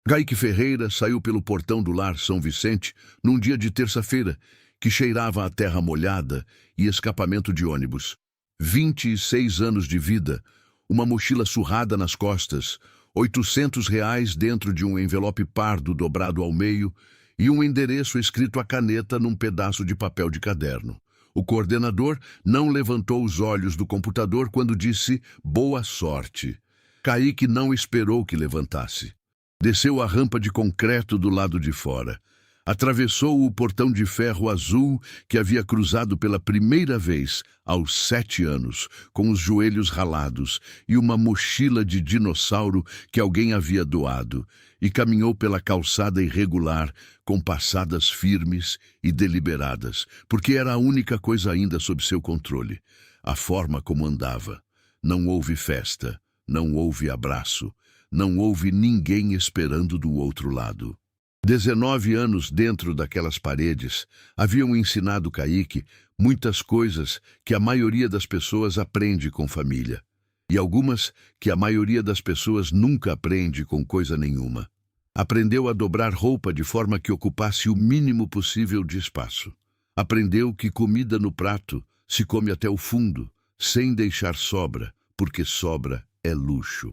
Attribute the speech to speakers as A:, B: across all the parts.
A: Kaique Ferreira saiu pelo portão do lar São Vicente num dia de terça-feira, que cheirava a terra molhada e escapamento de ônibus. 26 anos de vida, uma mochila surrada nas costas, R$ 800 dentro de um envelope pardo dobrado ao meio e um endereço escrito à caneta num pedaço de papel de caderno. O coordenador não levantou os olhos do computador quando disse boa sorte. Kaique não esperou que levantasse. Desceu a rampa de concreto do lado de fora. Atravessou o portão de ferro azul que havia cruzado pela primeira vez aos 7 anos, com os joelhos ralados e uma mochila de dinossauro que alguém havia doado, e caminhou pela calçada irregular, com passadas firmes e deliberadas, porque era a única coisa ainda sob seu controle, a forma como andava. Não houve festa, não houve abraço, não houve ninguém esperando do outro lado. 19 anos dentro daquelas paredes haviam ensinado Kaique muitas coisas que a maioria das pessoas aprende com família, e algumas que a maioria das pessoas nunca aprende com coisa nenhuma. Aprendeu a dobrar roupa de forma que ocupasse o mínimo possível de espaço. Aprendeu que comida no prato se come até o fundo, sem deixar sobra, porque sobra é luxo.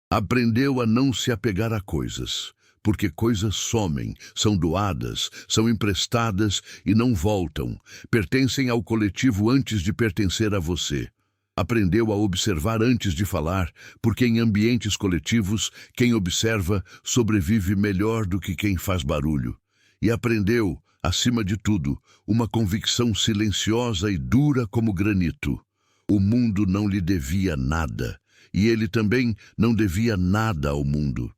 A: Aprendeu a não se apegar a coisas, porque coisas somem, são doadas, são emprestadas e não voltam, pertencem ao coletivo antes de pertencer a você. Aprendeu a observar antes de falar, porque em ambientes coletivos, quem observa sobrevive melhor do que quem faz barulho. E aprendeu, acima de tudo, uma convicção silenciosa e dura como granito. O mundo não lhe devia nada, e ele também não devia nada ao mundo.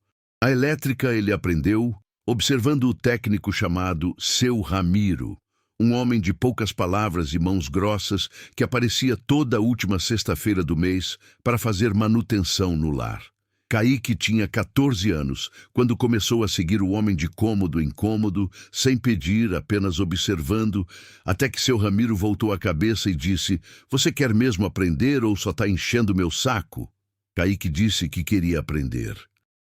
A: A elétrica ele aprendeu observando o técnico chamado Seu Ramiro, um homem de poucas palavras e mãos grossas que aparecia toda a última sexta-feira do mês para fazer manutenção no lar. Kaique tinha 14 anos quando começou a seguir o homem de cômodo em cômodo, sem pedir, apenas observando, até que Seu Ramiro voltou a cabeça e disse: "Você quer mesmo aprender ou só está enchendo meu saco?" Kaique disse que queria aprender.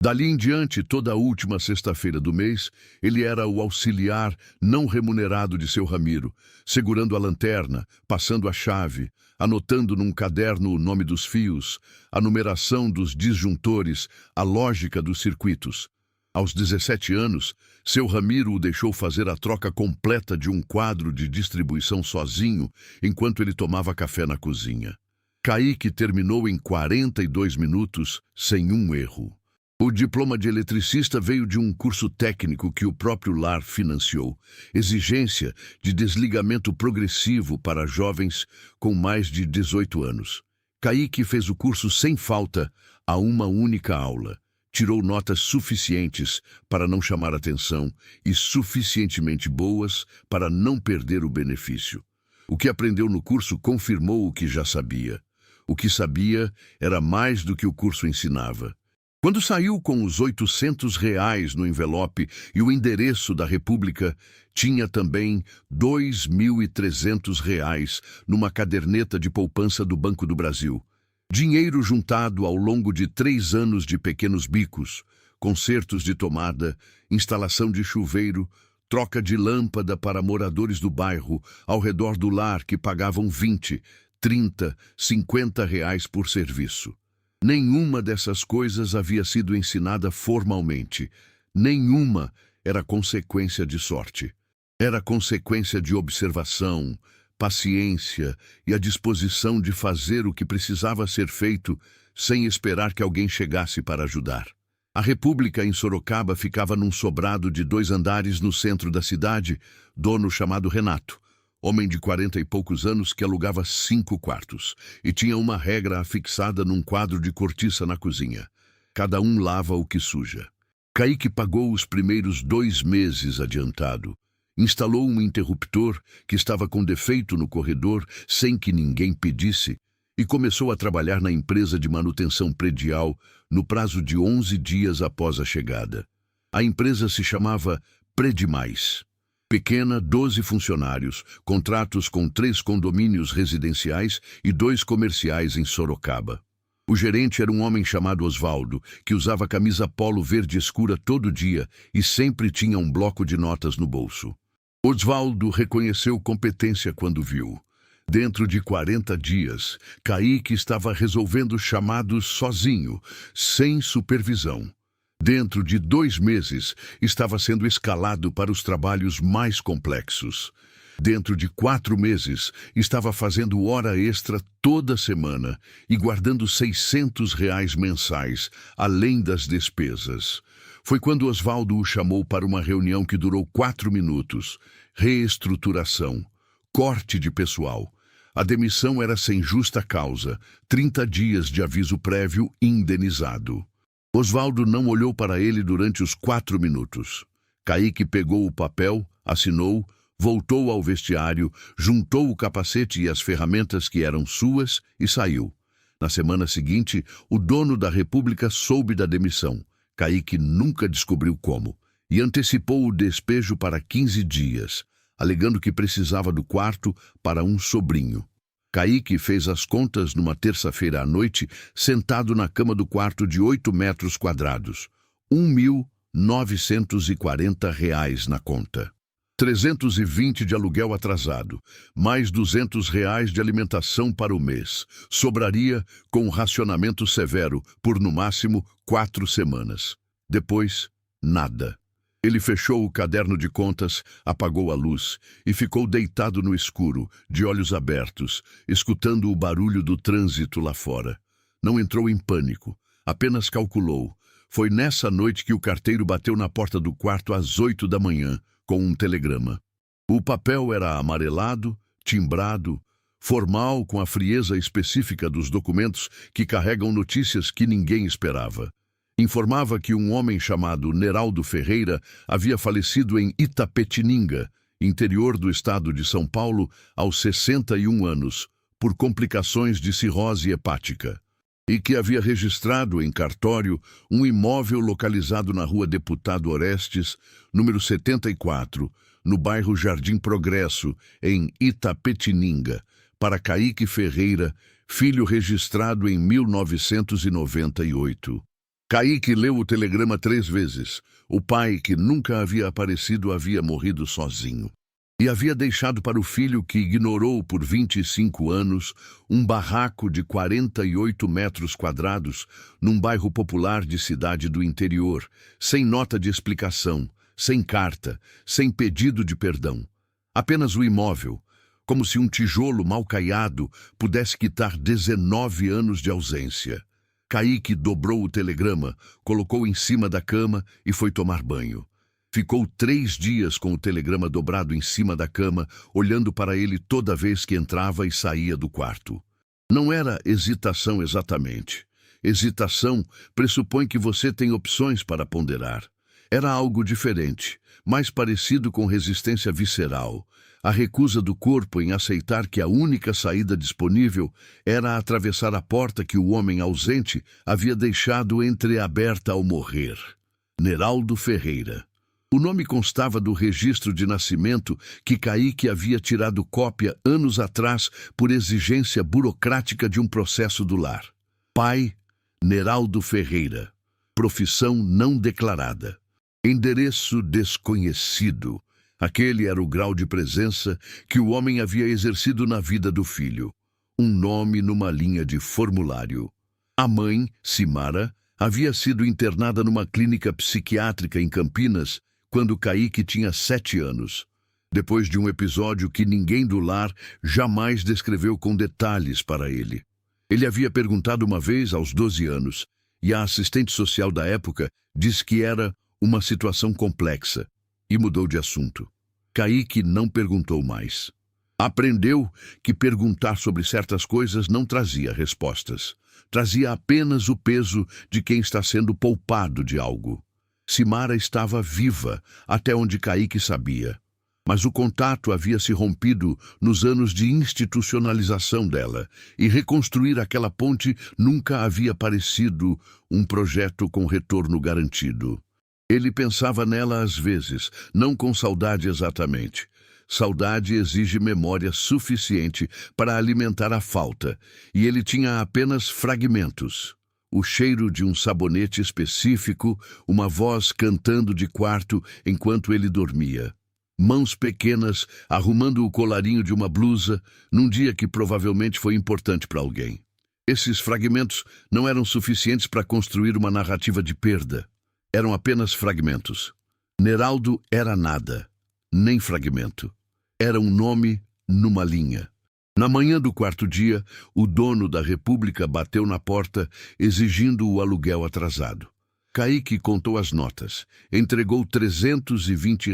A: Dali em diante, toda a última sexta-feira do mês, ele era o auxiliar não remunerado de Seu Ramiro, segurando a lanterna, passando a chave, anotando num caderno o nome dos fios, a numeração dos disjuntores, a lógica dos circuitos. Aos 17 anos, Seu Ramiro o deixou fazer a troca completa de um quadro de distribuição sozinho, enquanto ele tomava café na cozinha. Kaique terminou em 42 minutos, sem um erro. O diploma de eletricista veio de um curso técnico que o próprio lar financiou, exigência de desligamento progressivo para jovens com mais de 18 anos. Kaique fez o curso sem falta a uma única aula. Tirou notas suficientes para não chamar atenção e suficientemente boas para não perder o benefício. O que aprendeu no curso confirmou o que já sabia. O que sabia era mais do que o curso ensinava. Quando saiu com os R$ 800 no envelope e o endereço da República, tinha também R$ 2.300 numa caderneta de poupança do Banco do Brasil. Dinheiro juntado ao longo de 3 anos de pequenos bicos, consertos de tomada, instalação de chuveiro, troca de lâmpada para moradores do bairro ao redor do lar que pagavam 20, 30, 50 reais por serviço. Nenhuma dessas coisas havia sido ensinada formalmente. Nenhuma era consequência de sorte. Era consequência de observação, paciência e a disposição de fazer o que precisava ser feito sem esperar que alguém chegasse para ajudar. A República em Sorocaba ficava num sobrado de 2 andares no centro da cidade, dono chamado Renato, homem de 40 e poucos anos que alugava 5 quartos e tinha uma regra afixada num quadro de cortiça na cozinha: cada um lava o que suja. Kaique pagou os primeiros 2 meses adiantado. Instalou um interruptor que estava com defeito no corredor sem que ninguém pedisse e começou a trabalhar na empresa de manutenção predial no prazo de 11 dias após a chegada. A empresa se chamava Predimais. Pequena, 12 funcionários, contratos com 3 condomínios residenciais e 2 comerciais em Sorocaba. O gerente era um homem chamado Osvaldo, que usava camisa polo verde escura todo dia e sempre tinha um bloco de notas no bolso. Osvaldo reconheceu competência quando viu. Dentro de 40 dias, Kaique estava resolvendo chamados sozinho, sem supervisão. Dentro de 2 meses, estava sendo escalado para os trabalhos mais complexos. Dentro de 4 meses, estava fazendo hora extra toda semana e guardando R$ 600 mensais, além das despesas. Foi quando Osvaldo o chamou para uma reunião que durou 4 minutos. Reestruturação, corte de pessoal. A demissão era sem justa causa, 30 dias de aviso prévio indenizado. Osvaldo não olhou para ele durante os 4 minutos. Kaique pegou o papel, assinou, voltou ao vestiário, juntou o capacete e as ferramentas que eram suas e saiu. Na semana seguinte, o dono da República soube da demissão. Kaique nunca descobriu como, e antecipou o despejo para 15 dias, alegando que precisava do quarto para um sobrinho. Kaique fez as contas numa terça-feira à noite, sentado na cama do quarto de 8 metros quadrados. R$ 1.940 na conta. 320 de aluguel atrasado, mais R$ 200 de alimentação para o mês. Sobraria com racionamento severo por, no máximo, 4 semanas. Depois, nada. Ele fechou o caderno de contas, apagou a luz e ficou deitado no escuro, de olhos abertos, escutando o barulho do trânsito lá fora. Não entrou em pânico, apenas calculou. Foi nessa noite que o carteiro bateu na porta do quarto às 8 da manhã, com um telegrama. O papel era amarelado, timbrado, formal, com a frieza específica dos documentos que carregam notícias que ninguém esperava. Informava que um homem chamado Neraldo Ferreira havia falecido em Itapetininga, interior do estado de São Paulo, aos 61 anos, por complicações de cirrose hepática, e que havia registrado em cartório um imóvel localizado na Rua Deputado Orestes, número 74, no bairro Jardim Progresso, em Itapetininga, para Kaique Ferreira, filho registrado em 1998. Kaique leu o telegrama 3 vezes. O pai, que nunca havia aparecido, havia morrido sozinho. E havia deixado para o filho, que ignorou por 25 anos, um barraco de 48 metros quadrados num bairro popular de cidade do interior, sem nota de explicação, sem carta, sem pedido de perdão. Apenas o imóvel, como se um tijolo mal caiado pudesse quitar 19 anos de ausência. Kaique dobrou o telegrama, colocou em cima da cama e foi tomar banho. Ficou 3 dias com o telegrama dobrado em cima da cama, olhando para ele toda vez que entrava e saía do quarto. Não era hesitação exatamente. Hesitação pressupõe que você tem opções para ponderar. Era algo diferente, mais parecido com resistência visceral, a recusa do corpo em aceitar que a única saída disponível era atravessar a porta que o homem ausente havia deixado entreaberta ao morrer. Neraldo Ferreira. O nome constava do registro de nascimento que Kaique havia tirado cópia anos atrás por exigência burocrática de um processo do lar. Pai, Neraldo Ferreira. Profissão não declarada. Endereço desconhecido. Aquele era o grau de presença que o homem havia exercido na vida do filho. Um nome numa linha de formulário. A mãe, Simara, havia sido internada numa clínica psiquiátrica em Campinas quando Kaique tinha 7 anos. Depois de um episódio que ninguém do lar jamais descreveu com detalhes para ele. Ele havia perguntado uma vez aos 12 anos, e a assistente social da época disse que era uma situação complexa, e mudou de assunto. Kaique não perguntou mais. Aprendeu que perguntar sobre certas coisas não trazia respostas. Trazia apenas o peso de quem está sendo poupado de algo. Simara estava viva, até onde Kaique sabia. Mas o contato havia se rompido nos anos de institucionalização dela, e reconstruir aquela ponte nunca havia parecido um projeto com retorno garantido. Ele pensava nela às vezes, não com saudade exatamente. Saudade exige memória suficiente para alimentar a falta, e ele tinha apenas fragmentos. O cheiro de um sabonete específico, uma voz cantando de quarto enquanto ele dormia. Mãos pequenas arrumando o colarinho de uma blusa num dia que provavelmente foi importante para alguém. Esses fragmentos não eram suficientes para construir uma narrativa de perda. Eram apenas fragmentos. Neraldo era nada, nem fragmento. Era um nome numa linha. Na manhã do quarto dia, o dono da República bateu na porta exigindo o aluguel atrasado. Kaique contou as notas, entregou R$ 320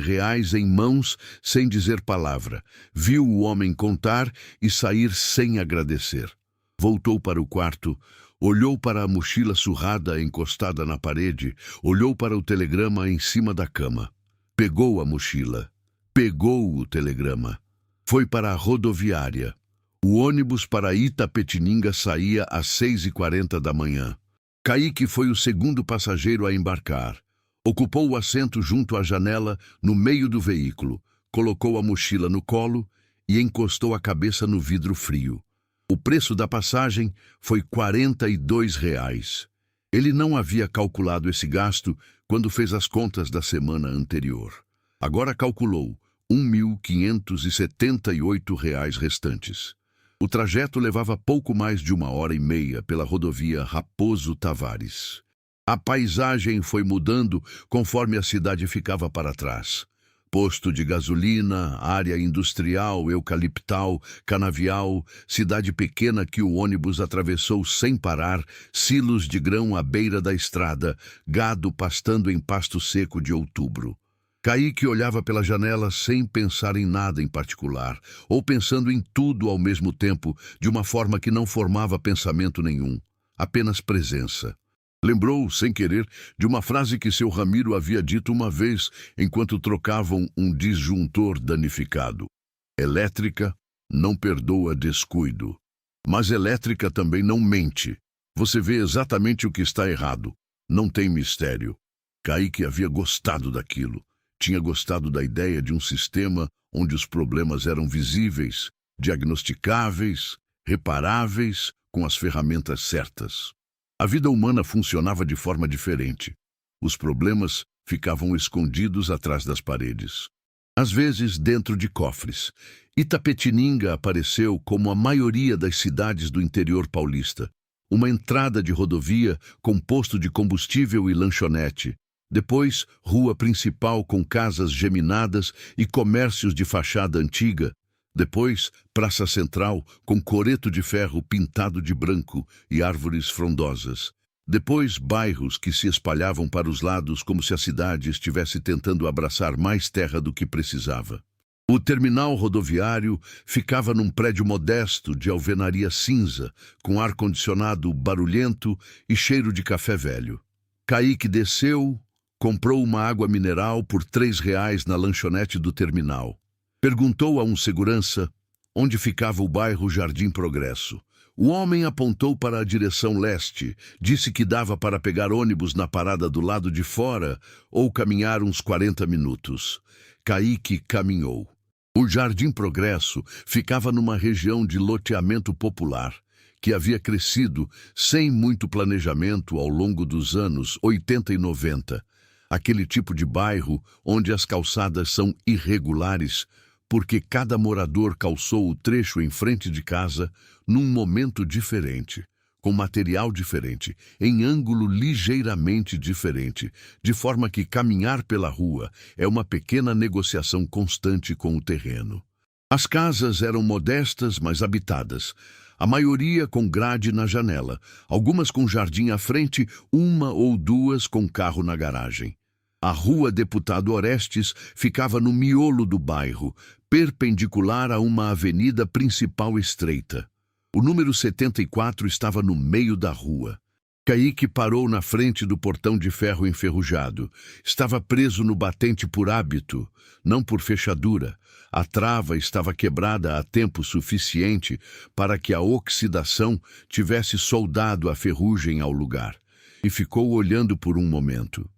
A: em mãos sem dizer palavra, viu o homem contar e sair sem agradecer. Voltou para o quarto, olhou para a mochila surrada encostada na parede, olhou para o telegrama em cima da cama. Pegou a mochila, pegou o telegrama. Foi para a rodoviária. O ônibus para Itapetininga saía às 6h40 da manhã. Kaique foi o segundo passageiro a embarcar. Ocupou o assento junto à janela, no meio do veículo, colocou a mochila no colo e encostou a cabeça no vidro frio. O preço da passagem foi R$ 42. Ele não havia calculado esse gasto quando fez as contas da semana anterior. Agora calculou R$ 1.578 restantes. O trajeto levava pouco mais de 1h30 pela rodovia Raposo Tavares. A paisagem foi mudando conforme a cidade ficava para trás. Posto de gasolina, área industrial, eucaliptal, canavial, cidade pequena que o ônibus atravessou sem parar, silos de grão à beira da estrada, gado pastando em pasto seco de outubro. Kaique olhava pela janela sem pensar em nada em particular, ou pensando em tudo ao mesmo tempo, de uma forma que não formava pensamento nenhum, apenas presença. Lembrou, sem querer, de uma frase que seu Ramiro havia dito uma vez enquanto trocavam um disjuntor danificado. Elétrica não perdoa descuido, mas elétrica também não mente. Você vê exatamente o que está errado. Não tem mistério. Kaique havia gostado daquilo. Tinha gostado da ideia de um sistema onde os problemas eram visíveis, diagnosticáveis, reparáveis, com as ferramentas certas. A vida humana funcionava de forma diferente. Os problemas ficavam escondidos atrás das paredes. Às vezes, dentro de cofres. Itapetininga apareceu como a maioria das cidades do interior paulista. Uma entrada de rodovia com posto de combustível e lanchonete. Depois, rua principal com casas geminadas e comércios de fachada antiga. Depois, praça central com coreto de ferro pintado de branco e árvores frondosas. Depois, bairros que se espalhavam para os lados como se a cidade estivesse tentando abraçar mais terra do que precisava. O terminal rodoviário ficava num prédio modesto de alvenaria cinza, com ar-condicionado barulhento e cheiro de café velho. Kaique desceu, comprou uma água mineral por R$ 3 na lanchonete do terminal. Perguntou a um segurança onde ficava o bairro Jardim Progresso. O homem apontou para a direção leste, disse que dava para pegar ônibus na parada do lado de fora ou caminhar uns 40 minutos. Kaique caminhou. O Jardim Progresso ficava numa região de loteamento popular, que havia crescido sem muito planejamento ao longo dos anos 80 e 90. Aquele tipo de bairro onde as calçadas são irregulares, porque cada morador calçou o trecho em frente de casa num momento diferente, com material diferente, em ângulo ligeiramente diferente, de forma que caminhar pela rua é uma pequena negociação constante com o terreno. As casas eram modestas, mas habitadas, a maioria com grade na janela, algumas com jardim à frente, uma ou duas com carro na garagem. A rua Deputado Orestes ficava no miolo do bairro, perpendicular a uma avenida principal estreita. O número 74 estava no meio da rua. Kaique parou na frente do portão de ferro enferrujado. Estava preso no batente por hábito, não por fechadura. A trava estava quebrada há tempo suficiente para que a oxidação tivesse soldado a ferrugem ao lugar. E ficou olhando por um momento.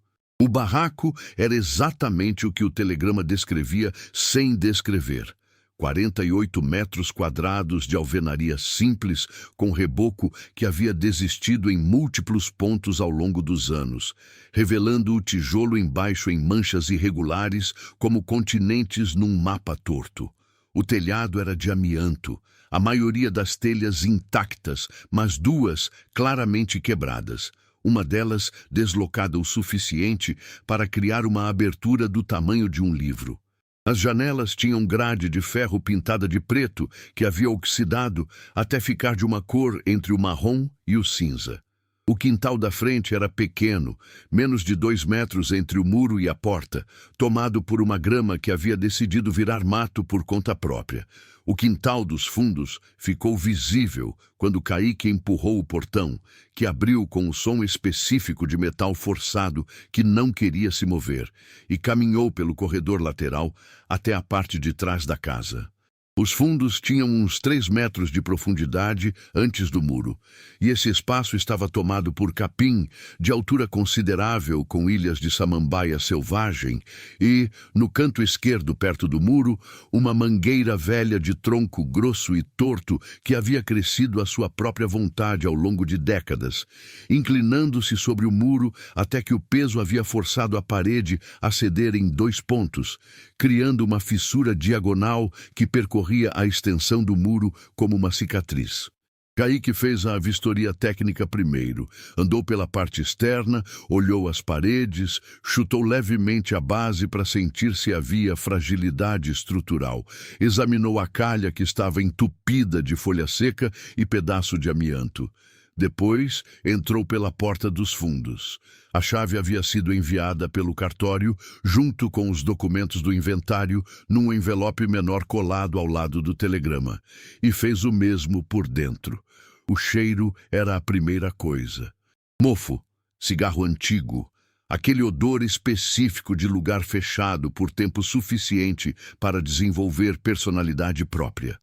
A: O barraco era exatamente o que o telegrama descrevia sem descrever. 48 metros quadrados de alvenaria simples, com reboco que havia desistido em múltiplos pontos ao longo dos anos, revelando o tijolo embaixo em manchas irregulares como continentes num mapa torto. O telhado era de amianto, a maioria das telhas intactas, mas duas claramente quebradas. Uma delas deslocada o suficiente para criar uma abertura do tamanho de um livro. As janelas tinham grade de ferro pintada de preto que havia oxidado até ficar de uma cor entre o marrom e o cinza. O quintal da frente era pequeno, menos de 2 metros entre o muro e a porta, tomado por uma grama que havia decidido virar mato por conta própria. O quintal dos fundos ficou visível quando Kaique empurrou o portão, que abriu com um som específico de metal forçado que não queria se mover, e caminhou pelo corredor lateral até a parte de trás da casa. Os fundos tinham uns 3 metros de profundidade antes do muro, e esse espaço estava tomado por capim de altura considerável com ilhas de samambaia selvagem e, no canto esquerdo perto do muro, uma mangueira velha de tronco grosso e torto que havia crescido à sua própria vontade ao longo de décadas, inclinando-se sobre o muro até que o peso havia forçado a parede a ceder em 2 pontos, criando uma fissura diagonal que percorria a extensão do muro como uma cicatriz. Kaique fez a vistoria técnica primeiro, andou pela parte externa, olhou as paredes, chutou levemente a base para sentir se havia fragilidade estrutural, examinou a calha que estava entupida de folha seca e pedaço de amianto. Depois, entrou pela porta dos fundos. A chave havia sido enviada pelo cartório, junto com os documentos do inventário, num envelope menor colado ao lado do telegrama, e fez o mesmo por dentro. O cheiro era a primeira coisa. Mofo, cigarro antigo, aquele odor específico de lugar fechado por tempo suficiente para desenvolver personalidade própria.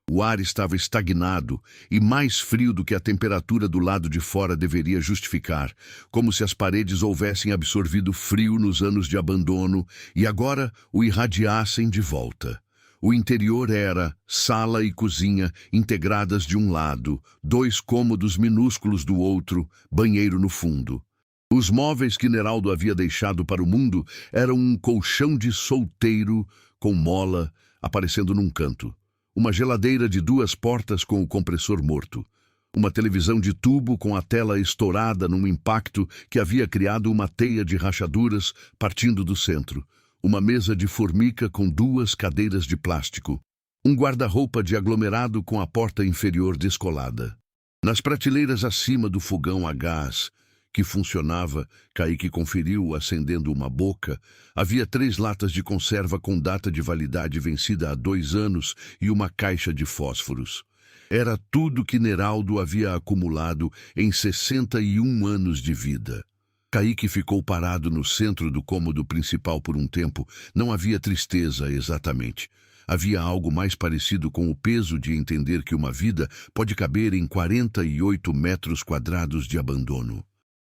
A: O ar estava estagnado e mais frio do que a temperatura do lado de fora deveria justificar, como se as paredes houvessem absorvido frio nos anos de abandono e agora o irradiassem de volta. O interior era sala e cozinha integradas de um lado, 2 cômodos minúsculos do outro, banheiro no fundo. Os móveis que Neraldo havia deixado para o mundo eram um colchão de solteiro com mola aparecendo num canto. Uma geladeira de 2 portas com o compressor morto. Uma televisão de tubo com a tela estourada num impacto que havia criado uma teia de rachaduras partindo do centro. Uma mesa de formica com 2 cadeiras de plástico. Um guarda-roupa de aglomerado com a porta inferior descolada. Nas prateleiras acima do fogão a gás, que funcionava, Kaique conferiu acendendo uma boca, havia 3 latas de conserva com data de validade vencida há 2 anos e uma caixa de fósforos. Era tudo que Neraldo havia acumulado em 61 anos de vida. Kaique ficou parado no centro do cômodo principal por um tempo. Não havia tristeza exatamente. Havia algo mais parecido com o peso de entender que uma vida pode caber em 48 metros quadrados de abandono.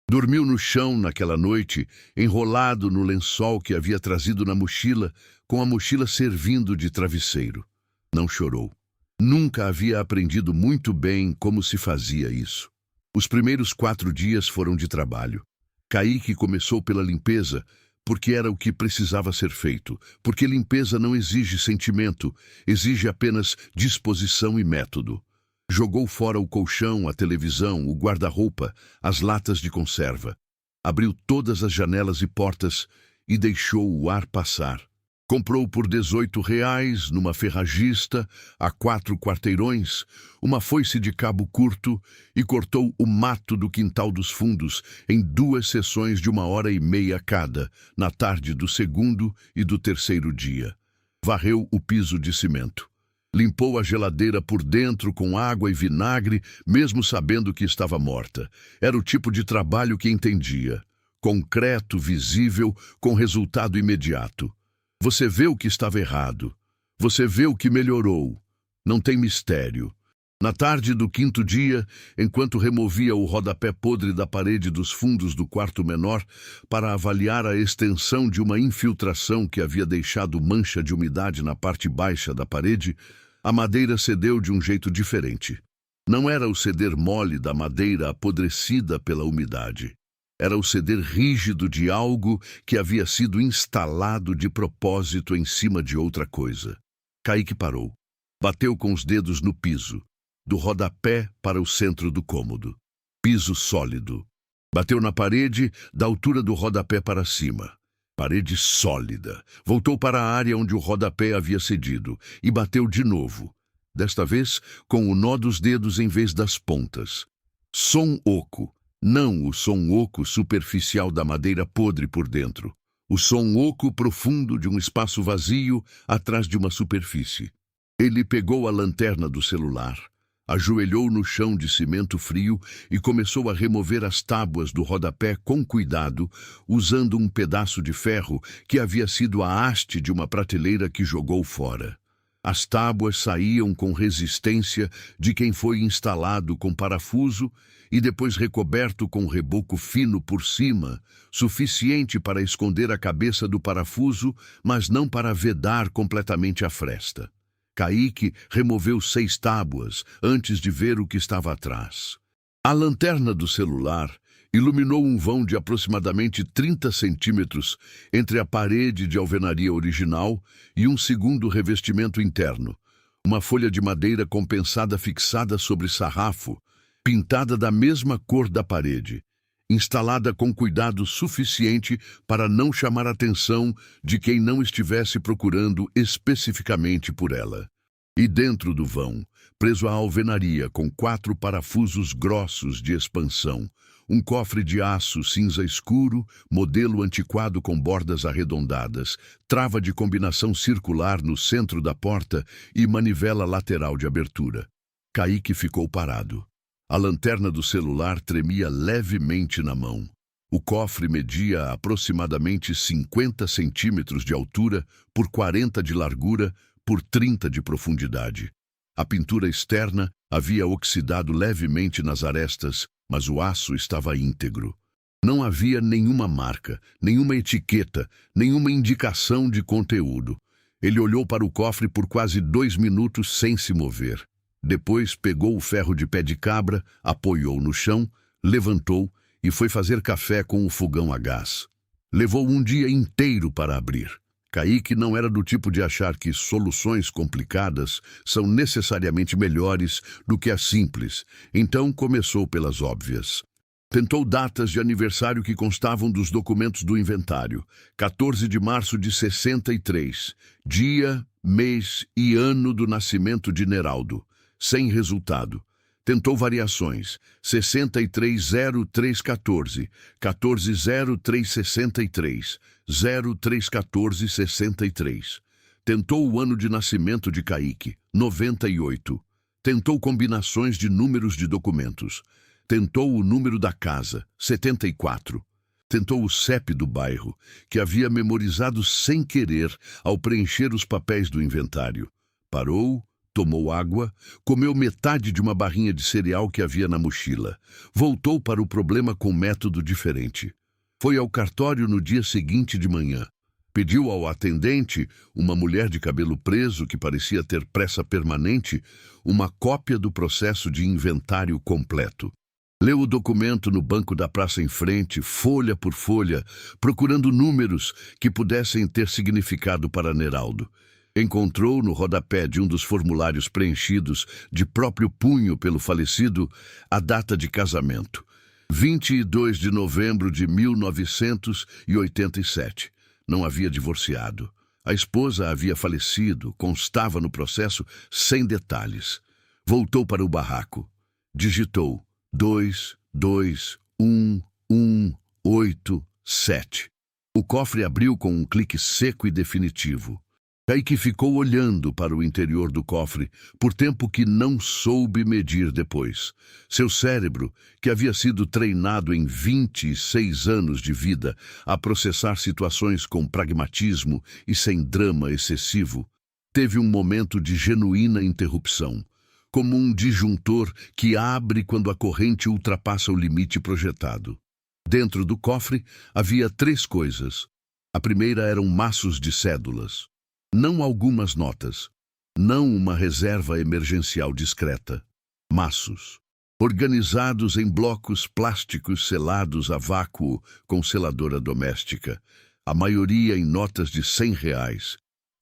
A: Dormiu no chão naquela noite, enrolado no lençol que havia trazido na mochila, com a mochila servindo de travesseiro. Não chorou. Nunca havia aprendido muito bem como se fazia isso. Os primeiros 4 dias foram de trabalho. Kaique começou pela limpeza, porque era o que precisava ser feito, porque limpeza não exige sentimento, exige apenas disposição e método. Jogou fora o colchão, a televisão, o guarda-roupa, as latas de conserva. Abriu todas as janelas e portas e deixou o ar passar. Comprou por R$ 18, numa ferragista, a 4 quarteirões, uma foice de cabo curto e cortou o mato do quintal dos fundos em 2 sessões de 1h30 cada, na tarde do 2º e do 3º dia. Varreu o piso de cimento. Limpou a geladeira por dentro com água e vinagre, mesmo sabendo que estava morta. Era o tipo de trabalho que entendia. Concreto, visível, com resultado imediato. Você vê o que estava errado. Você vê o que melhorou. Não tem mistério. Na tarde do quinto dia, enquanto removia o rodapé podre da parede dos fundos do quarto menor para avaliar a extensão de uma infiltração que havia deixado mancha de umidade na parte baixa da parede, a madeira cedeu de um jeito diferente. Não era o ceder mole da madeira apodrecida pela umidade. Era o ceder rígido de algo que havia sido instalado de propósito em cima de outra coisa. Kaique parou. Bateu com os dedos no piso, do rodapé para o centro do cômodo. Piso sólido. Bateu na parede, da altura do rodapé para cima. Parede sólida. Voltou para a área onde o rodapé havia cedido e bateu de novo. Desta vez, com o nó dos dedos em vez das pontas. Som oco. Não o som oco superficial da madeira podre por dentro. O som oco profundo de um espaço vazio atrás de uma superfície. Ele pegou a lanterna do celular, ajoelhou no chão de cimento frio e começou a remover as tábuas do rodapé com cuidado, usando um pedaço de ferro que havia sido a haste de uma prateleira que jogou fora. As tábuas saíam com resistência de quem foi instalado com parafuso e depois recoberto com reboco fino por cima, suficiente para esconder a cabeça do parafuso, mas não para vedar completamente a fresta. Kaique removeu 6 tábuas antes de ver o que estava atrás. A lanterna do celular iluminou um vão de aproximadamente 30 centímetros entre a parede de alvenaria original e um segundo revestimento interno, uma folha de madeira compensada fixada sobre sarrafo, pintada da mesma cor da parede, instalada com cuidado suficiente para não chamar a atenção de quem não estivesse procurando especificamente por ela. E dentro do vão, preso à alvenaria com 4 parafusos grossos de expansão, um cofre de aço cinza escuro, modelo antiquado com bordas arredondadas, trava de combinação circular no centro da porta e manivela lateral de abertura. Kaique ficou parado. A lanterna do celular tremia levemente na mão. O cofre media aproximadamente 50 centímetros de altura por 40 de largura por 30 de profundidade. A pintura externa havia oxidado levemente nas arestas, mas o aço estava íntegro. Não havia nenhuma marca, nenhuma etiqueta, nenhuma indicação de conteúdo. Ele olhou para o cofre por quase 2 minutos sem se mover. Depois pegou o ferro de pé de cabra, apoiou no chão, levantou e foi fazer café com o fogão a gás. Levou um dia inteiro para abrir. Kaique não era do tipo de achar que soluções complicadas são necessariamente melhores do que as simples, então começou pelas óbvias. Tentou datas de aniversário que constavam dos documentos do inventário. 14 de março de 63, dia, mês e ano do nascimento de Neraldo. Sem resultado. Tentou variações. 630314, 140363, 031463. Tentou o ano de nascimento de Kaique, 98. Tentou combinações de números de documentos. Tentou o número da casa, 74. Tentou o CEP do bairro, que havia memorizado sem querer ao preencher os papéis do inventário. Parou, tomou água, comeu metade de uma barrinha de cereal que havia na mochila. Voltou para o problema com método diferente. Foi ao cartório no dia seguinte de manhã. Pediu ao atendente, uma mulher de cabelo preso que parecia ter pressa permanente, uma cópia do processo de inventário completo. Leu o documento no banco da praça em frente, folha por folha, procurando números que pudessem ter significado para Neraldo. Encontrou no rodapé de um dos formulários preenchidos de próprio punho pelo falecido a data de casamento, 22 de novembro de 1987. Não havia divorciado. A esposa havia falecido, constava no processo sem detalhes. Voltou para o barraco. Digitou 221187. O cofre abriu com um clique seco e definitivo. Kaique ficou olhando para o interior do cofre por tempo que não soube medir depois. Seu cérebro, que havia sido treinado em 26 anos de vida a processar situações com pragmatismo e sem drama excessivo, teve um momento de genuína interrupção. como um disjuntor que abre quando a corrente ultrapassa o limite projetado. Dentro do cofre havia 3 coisas. A primeira eram maços de cédulas. Não algumas notas. Não uma reserva emergencial discreta. Maços, organizados em blocos plásticos selados a vácuo com seladora doméstica. A maioria em notas de R$ 100.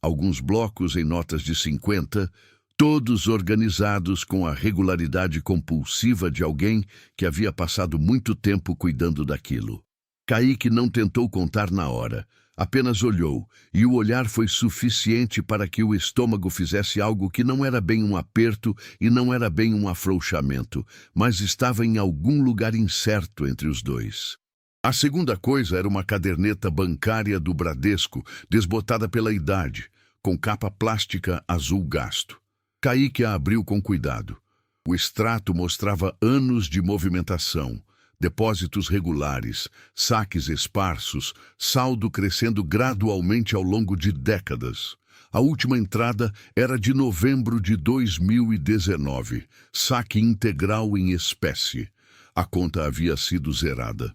A: Alguns blocos em notas de 50, todos organizados com a regularidade compulsiva de alguém que havia passado muito tempo cuidando daquilo. Kaique não tentou contar na hora, apenas olhou, e o olhar foi suficiente para que o estômago fizesse algo que não era bem um aperto e não era bem um afrouxamento, mas estava em algum lugar incerto entre os dois. A segunda coisa era uma caderneta bancária do Bradesco, desbotada pela idade, com capa plástica azul gasto. Kaique a abriu com cuidado. O extrato mostrava anos de movimentação, depósitos regulares, saques esparsos, saldo crescendo gradualmente ao longo de décadas. A última entrada era de novembro de 2019, saque integral em espécie. A conta havia sido zerada.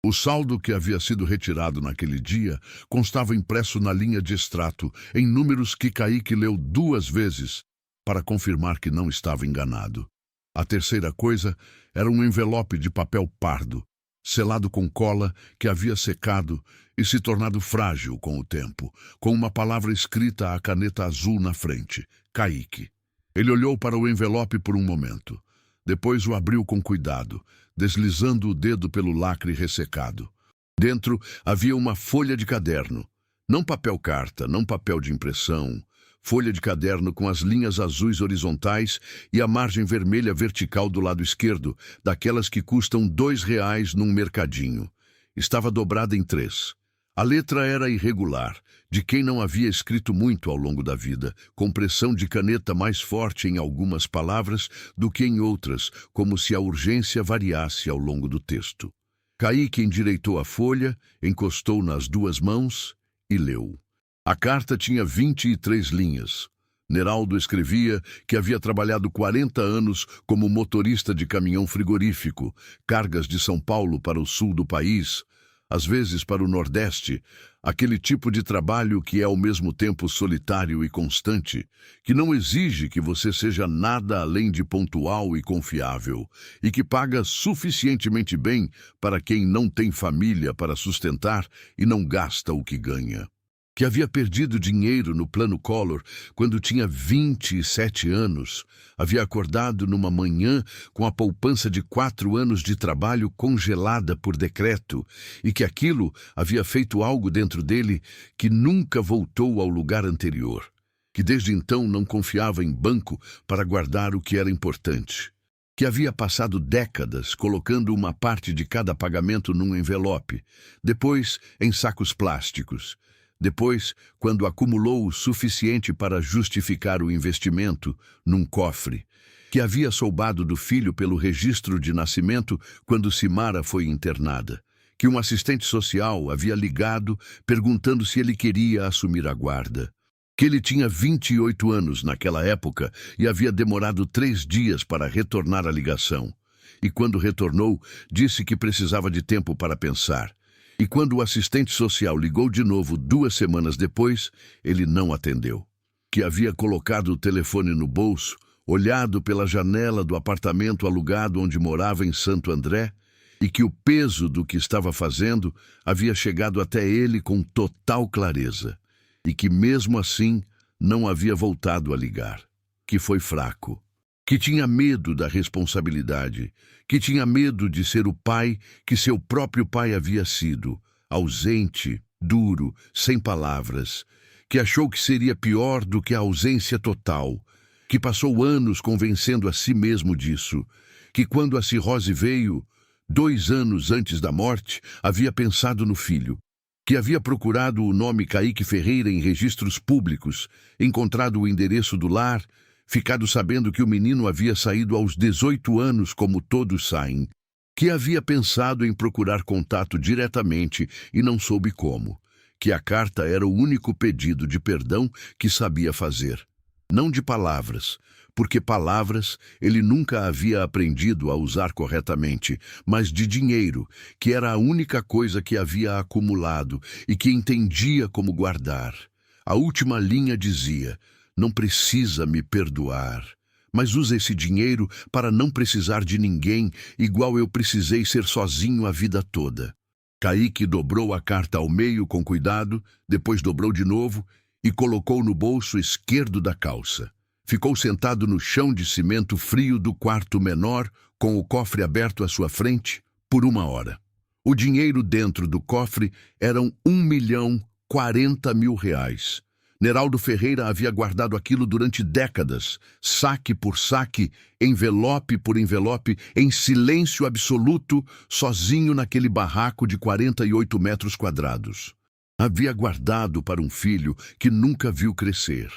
A: O saldo que havia sido retirado naquele dia constava impresso na linha de extrato, em números que Kaique leu 2 vezes, para confirmar que não estava enganado. A terceira coisa era um envelope de papel pardo, selado com cola que havia secado e se tornado frágil com o tempo, com uma palavra escrita à caneta azul na frente: Kaique. Ele olhou para o envelope por um momento. Depois o abriu com cuidado, deslizando o dedo pelo lacre ressecado. Dentro havia uma folha de caderno. Não papel carta, não papel de impressão. Folha de caderno com as linhas azuis horizontais e a margem vermelha vertical do lado esquerdo, daquelas que custam R$ 2 num mercadinho. Estava dobrada em 3. A letra era irregular, de quem não havia escrito muito ao longo da vida, com pressão de caneta mais forte em algumas palavras do que em outras, como se a urgência variasse ao longo do texto. Kaique endireitou a folha, encostou nas 2 mãos e leu. A carta tinha 23 linhas. Neraldo escrevia que havia trabalhado 40 anos como motorista de caminhão frigorífico, cargas de São Paulo para o sul do país, às vezes para o Nordeste, aquele tipo de trabalho que é ao mesmo tempo solitário e constante, que não exige que você seja nada além de pontual e confiável, e que paga suficientemente bem para quem não tem família para sustentar e não gasta o que ganha. Que havia perdido dinheiro no Plano Collor quando tinha 27 anos, havia acordado numa manhã com a poupança de 4 anos de trabalho congelada por decreto e que aquilo havia feito algo dentro dele que nunca voltou ao lugar anterior, que desde então não confiava em banco para guardar o que era importante, que havia passado décadas colocando uma parte de cada pagamento num envelope, depois em sacos plásticos. Depois, quando acumulou o suficiente para justificar o investimento, num cofre, que havia soubado do filho pelo registro de nascimento quando Simara foi internada, que um assistente social havia ligado perguntando se ele queria assumir a guarda, que ele tinha 28 anos naquela época e havia demorado 3 dias para retornar a ligação, e quando retornou, disse que precisava de tempo para pensar. E quando o assistente social ligou de novo 2 semanas depois, ele não atendeu. Que havia colocado o telefone no bolso, olhado pela janela do apartamento alugado onde morava em Santo André, e que o peso do que estava fazendo havia chegado até ele com total clareza, e que mesmo assim não havia voltado a ligar. Que foi fraco. Que tinha medo da responsabilidade, que tinha medo de ser o pai que seu próprio pai havia sido, ausente, duro, sem palavras, que achou que seria pior do que a ausência total, que passou anos convencendo a si mesmo disso, que quando a cirrose veio, 2 anos antes da morte, havia pensado no filho, que havia procurado o nome Kaique Ferreira em registros públicos, encontrado o endereço do lar, ficado sabendo que o menino havia saído aos 18 anos como todos saem, que havia pensado em procurar contato diretamente e não soube como, que a carta era o único pedido de perdão que sabia fazer. Não de palavras, porque palavras ele nunca havia aprendido a usar corretamente, mas de dinheiro, que era a única coisa que havia acumulado e que entendia como guardar. A última linha dizia: não precisa me perdoar, mas usa esse dinheiro para não precisar de ninguém, igual eu precisei ser sozinho a vida toda. Kaique dobrou a carta ao meio com cuidado, depois dobrou de novo e colocou no bolso esquerdo da calça. Ficou sentado no chão de cimento frio do quarto menor, com o cofre aberto à sua frente, por 1 hora. O dinheiro dentro do cofre eram R$ 1.040.000. Neraldo Ferreira havia guardado aquilo durante décadas, saque por saque, envelope por envelope, em silêncio absoluto, sozinho naquele barraco de 48 metros quadrados. Havia guardado para um filho que nunca viu crescer.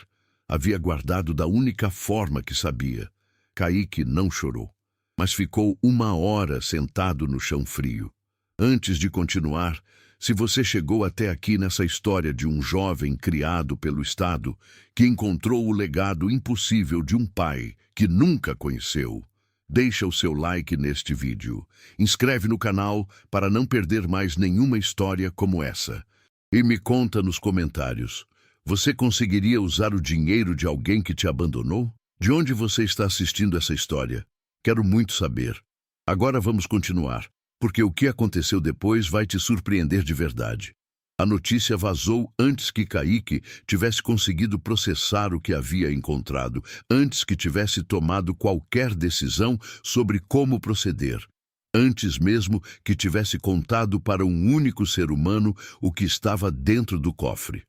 A: Havia guardado da única forma que sabia. Kaique não chorou, mas ficou 1 hora sentado no chão frio. Antes de continuar, se você chegou até aqui nessa história de um jovem criado pelo Estado que encontrou o legado impossível de um pai que nunca conheceu, deixa o seu like neste vídeo. Inscreve no canal para não perder mais nenhuma história como essa. E me conta nos comentários, você conseguiria usar o dinheiro de alguém que te abandonou? De onde você está assistindo essa história? Quero muito saber. Agora vamos continuar, porque o que aconteceu depois vai te surpreender de verdade. A notícia vazou antes que Kaique tivesse conseguido processar o que havia encontrado, antes que tivesse tomado qualquer decisão sobre como proceder, antes mesmo que tivesse contado para um único ser humano o que estava dentro do cofre.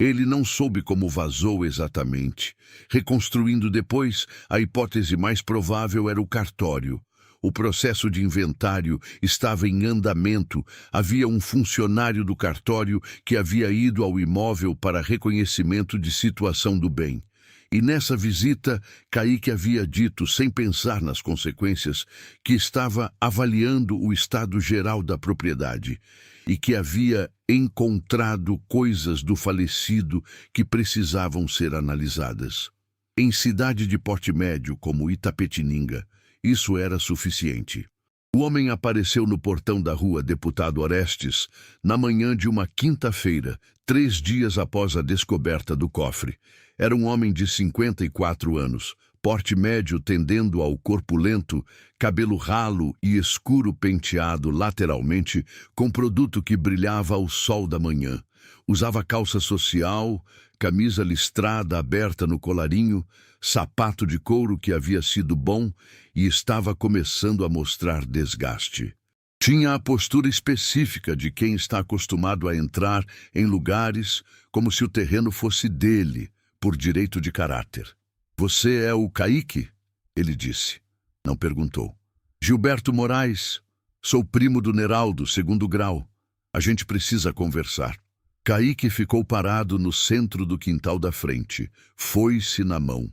A: Ele não soube como vazou exatamente. Reconstruindo depois, a hipótese mais provável era o cartório. O processo de inventário estava em andamento. Havia um funcionário do cartório que havia ido ao imóvel para reconhecimento de situação do bem. E nessa visita, Kaique havia dito, sem pensar nas consequências, que estava avaliando o estado geral da propriedade e que havia encontrado coisas do falecido que precisavam ser analisadas. Em cidade de porte médio como Itapetininga, isso era suficiente. O homem apareceu no portão da rua Deputado Orestes na manhã de uma quinta-feira, 3 dias após a descoberta do cofre. Era um homem de 54 anos, porte médio tendendo ao corpulento, cabelo ralo e escuro penteado lateralmente com produto que brilhava ao sol da manhã. Usava calça social, camisa listrada aberta no colarinho, sapato de couro que havia sido bom e estava começando a mostrar desgaste. Tinha a postura específica de quem está acostumado a entrar em lugares como se o terreno fosse dele, por direito de caráter. Você é o Kaique? Ele disse. Não perguntou. Gilberto Moraes. Sou primo do Neraldo, 2º grau. A gente precisa conversar. Kaique ficou parado no centro do quintal da frente, foice na mão.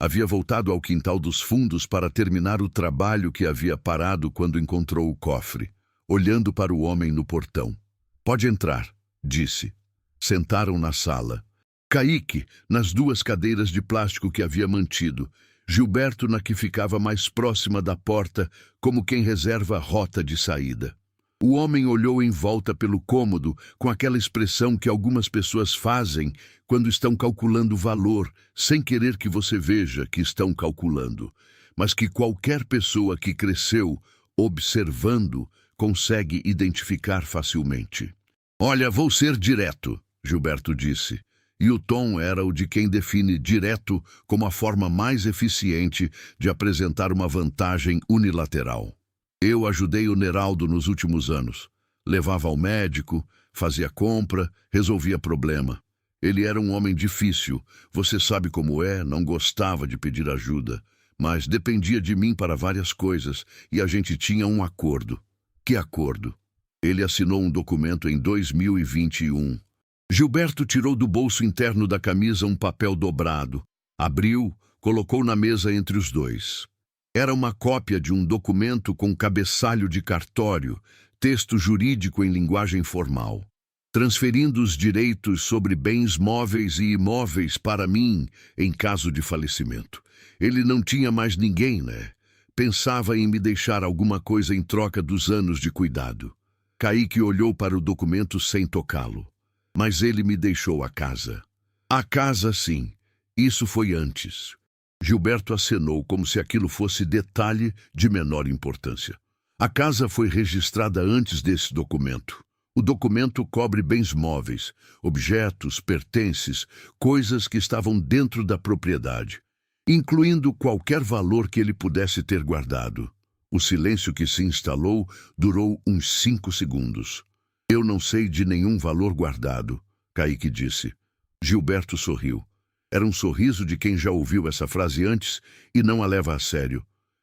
A: Havia voltado ao quintal dos fundos para terminar o trabalho que havia parado quando encontrou o cofre, olhando para o homem no portão. Pode entrar, disse. Sentaram na sala. Kaique, nas 2 cadeiras de plástico que havia mantido, Gilberto na que ficava mais próxima da porta, como quem reserva a rota de saída. O homem olhou em volta pelo cômodo com aquela expressão que algumas pessoas fazem quando estão calculando valor, sem querer que você veja que estão calculando, mas que qualquer pessoa que cresceu observando consegue identificar facilmente. Olha, vou ser direto, Gilberto disse, e o tom era o de quem define direto como a forma mais eficiente de apresentar uma vantagem unilateral. Eu ajudei o Neraldo nos últimos anos. Levava ao médico, fazia compra, resolvia problema. Ele era um homem difícil, você sabe como é, não gostava de pedir ajuda, mas dependia de mim para várias coisas e a gente tinha um acordo. Que acordo? Ele assinou um documento em 2021. Gilberto tirou do bolso interno da camisa um papel dobrado, abriu, colocou na mesa entre os dois. Era uma cópia de um documento com cabeçalho de cartório, texto jurídico em linguagem formal. transferindo os direitos sobre bens móveis e imóveis para mim em caso de falecimento. Ele não tinha mais ninguém, né? Pensava em me deixar alguma coisa em troca dos anos de cuidado. Kaique olhou para o documento sem tocá-lo. Mas ele me deixou a casa. A casa, sim. Isso foi antes. Gilberto acenou como se aquilo fosse detalhe de menor importância. A casa foi registrada antes desse documento. O documento cobre bens móveis, objetos, pertences, coisas que estavam dentro da propriedade, incluindo qualquer valor que ele pudesse ter guardado. O silêncio que se instalou durou uns 5 segundos. Eu não sei de nenhum valor guardado, Kaique disse. Gilberto sorriu. Era um sorriso de quem já ouviu essa frase antes e não a leva a sério.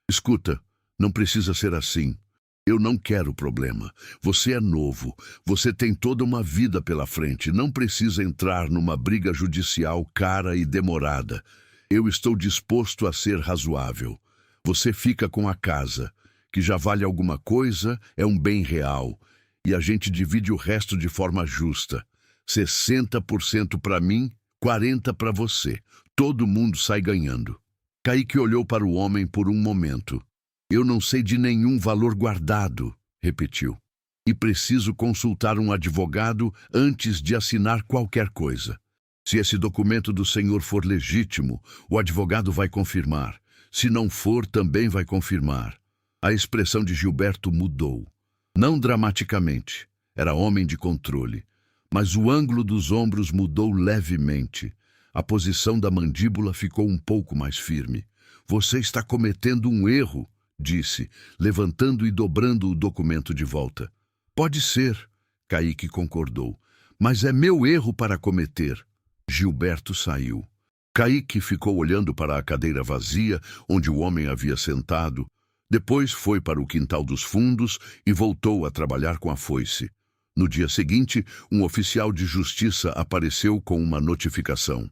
A: Escuta, não precisa ser assim. Eu não quero problema. Você é novo. Você tem toda uma vida pela frente. Não precisa entrar numa briga judicial cara e demorada. Eu estou disposto a ser razoável. Você fica com a casa, que já vale alguma coisa, é um bem real. E a gente divide o resto de forma justa. 60% para mim, 40% para você. Todo mundo sai ganhando. Kaique olhou para o homem por um momento. Eu não sei de nenhum valor guardado, repetiu. E preciso consultar um advogado antes de assinar qualquer coisa. Se esse documento do senhor for legítimo, o advogado vai confirmar. Se não for, também vai confirmar. A expressão de Gilberto mudou. Não dramaticamente. Era homem de controle. Mas o ângulo dos ombros mudou levemente. A posição da mandíbula ficou um pouco mais firme. Você está cometendo um erro, disse, levantando e dobrando o documento de volta. Pode ser, Kaique concordou, mas é meu erro para cometer. Gilberto saiu. Kaique ficou olhando para a cadeira vazia onde o homem havia sentado. Depois foi para o quintal dos fundos e voltou a trabalhar com a foice. No dia seguinte, um oficial de justiça apareceu com uma notificação.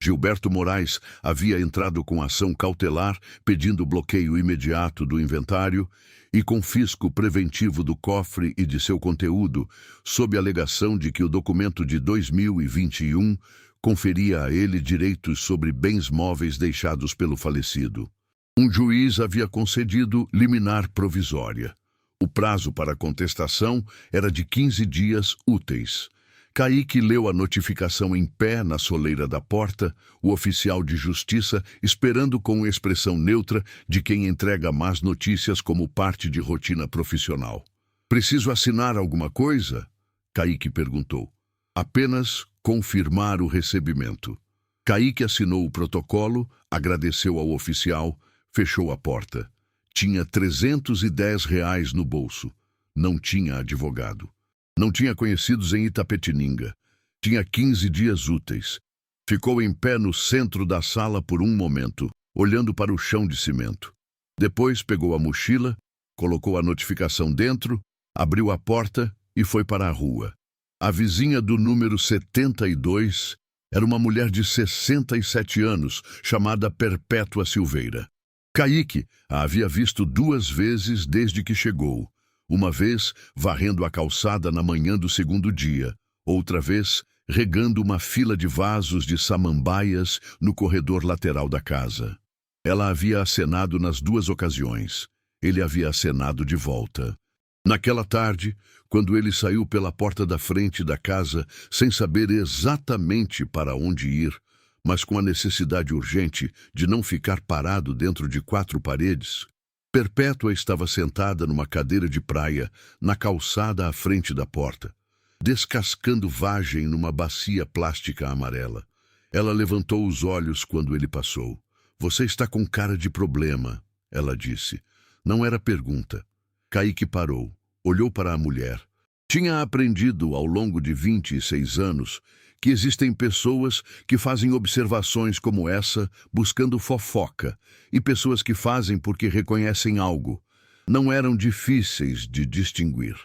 A: Gilberto Moraes havia entrado com ação cautelar pedindo bloqueio imediato do inventário e confisco preventivo do cofre e de seu conteúdo, sob a alegação de que o documento de 2021 conferia a ele direitos sobre bens móveis deixados pelo falecido. Um juiz havia concedido liminar provisória. O prazo para contestação era de 15 dias úteis. Kaique leu a notificação em pé na soleira da porta, o oficial de justiça esperando com expressão neutra de quem entrega más notícias como parte de rotina profissional. Preciso assinar alguma coisa? Kaique perguntou. Apenas confirmar o recebimento. Kaique assinou o protocolo, agradeceu ao oficial, fechou a porta. Tinha R$310 no bolso. Não tinha advogado. Não tinha conhecidos em Itapetininga. Tinha 15 dias úteis. Ficou em pé no centro da sala por um momento, olhando para o chão de cimento. Depois pegou a mochila, colocou a notificação dentro, abriu a porta e foi para a rua. A vizinha do número 72 era uma mulher de 67 anos, chamada Perpétua Silveira. Kaique a havia visto 2 vezes desde que chegou. Uma vez varrendo a calçada na manhã do segundo dia, outra vez regando uma fila de vasos de samambaias no corredor lateral da casa. Ela havia acenado nas 2 ocasiões. Ele havia acenado de volta. Naquela tarde, quando ele saiu pela porta da frente da casa sem saber exatamente para onde ir, mas com a necessidade urgente de não ficar parado dentro de 4 paredes, Perpétua estava sentada numa cadeira de praia, na calçada à frente da porta, descascando vagem numa bacia plástica amarela. Ela levantou os olhos quando ele passou. Você está com cara de problema, ela disse. Não era pergunta. Kaique parou, olhou para a mulher. Tinha aprendido ao longo de 26 anos que existem pessoas que fazem observações como essa buscando fofoca e pessoas que fazem porque reconhecem algo. Não eram difíceis de distinguir.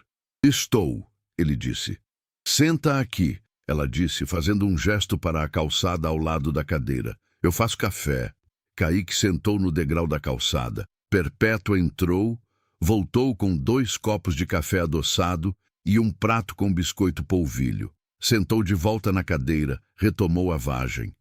A: Estou, ele disse. Senta aqui, ela disse, fazendo um gesto para a calçada ao lado da cadeira. Eu faço café. Kaique sentou no degrau da calçada. Perpétua entrou, voltou com 2 copos de café adoçado e um prato com biscoito polvilho. Sentou de volta na cadeira, retomou a vagem.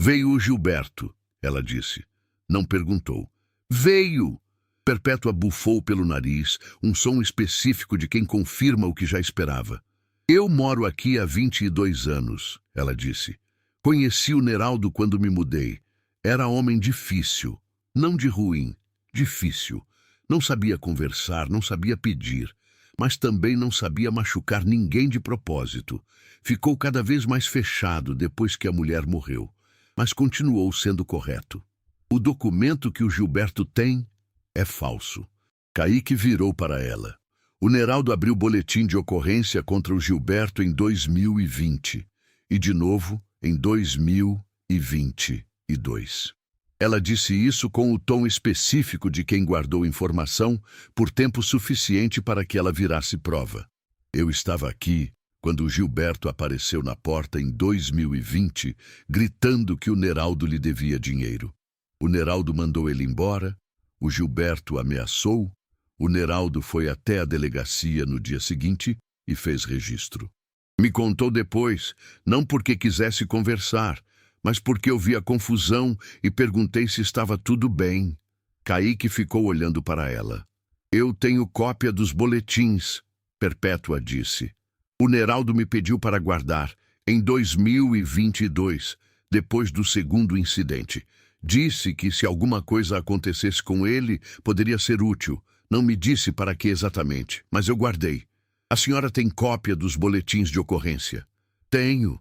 A: Veio o Gilberto, ela disse. Não perguntou. Veio! Perpétua bufou pelo nariz, um som específico de quem confirma o que já esperava. Eu moro aqui há 22 anos, ela disse. Conheci o Neraldo quando me mudei. Era homem difícil, não de ruim, difícil. Não sabia conversar, não sabia pedir, mas também não sabia machucar ninguém de propósito. Ficou cada vez mais fechado depois que a mulher morreu, mas continuou sendo correto. O documento que o Gilberto tem é falso. Kaique virou para ela. O Neraldo abriu boletim de ocorrência contra o Gilberto em 2020 e de novo em 2022. Ela disse isso com o tom específico de quem guardou informação por tempo suficiente para que ela virasse prova. Eu estava aqui quando o Gilberto apareceu na porta em 2020, gritando que o Neraldo lhe devia dinheiro. O Neraldo mandou ele embora, o Gilberto ameaçou, o Neraldo foi até a delegacia no dia seguinte e fez registro. Me contou depois, não porque quisesse conversar, mas porque eu vi a confusão e perguntei se estava tudo bem. Kaique ficou olhando para ela. Eu tenho cópia dos boletins, Perpétua disse. O Neraldo me pediu para guardar, em 2022, depois do segundo incidente. Disse que se alguma coisa acontecesse com ele, poderia ser útil. Não me disse para que exatamente, mas eu guardei. A senhora tem cópia dos boletins de ocorrência? Tenho.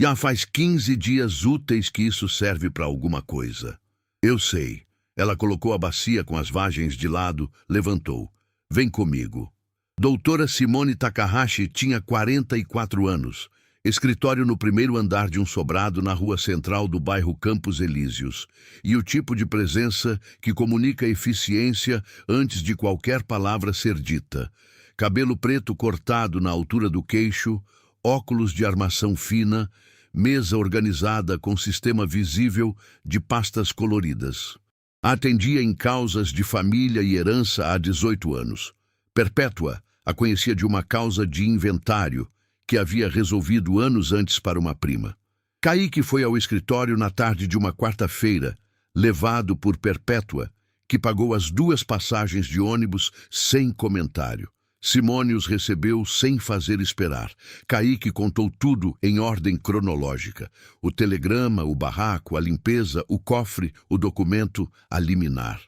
A: Já faz 15 dias úteis que isso serve para alguma coisa. Eu sei. Ela colocou a bacia com as vagens de lado, levantou. Vem comigo. Doutora Simone Takahashi tinha 44 anos. Escritório no primeiro andar de um sobrado na rua central do bairro Campos Elíseos. E o tipo de presença que comunica eficiência antes de qualquer palavra ser dita. Cabelo preto cortado na altura do queixo, óculos de armação fina, mesa organizada com sistema visível de pastas coloridas. Atendia em causas de família e herança há 18 anos. Perpétua a conhecia de uma causa de inventário que havia resolvido anos antes para uma prima. Kaique foi ao escritório na tarde de uma quarta-feira, levado por Perpétua, que pagou as 2 passagens de ônibus sem comentário. Simone os recebeu sem fazer esperar. Kaique contou tudo em ordem cronológica. O telegrama, o barraco, a limpeza, o cofre, o documento, a liminar.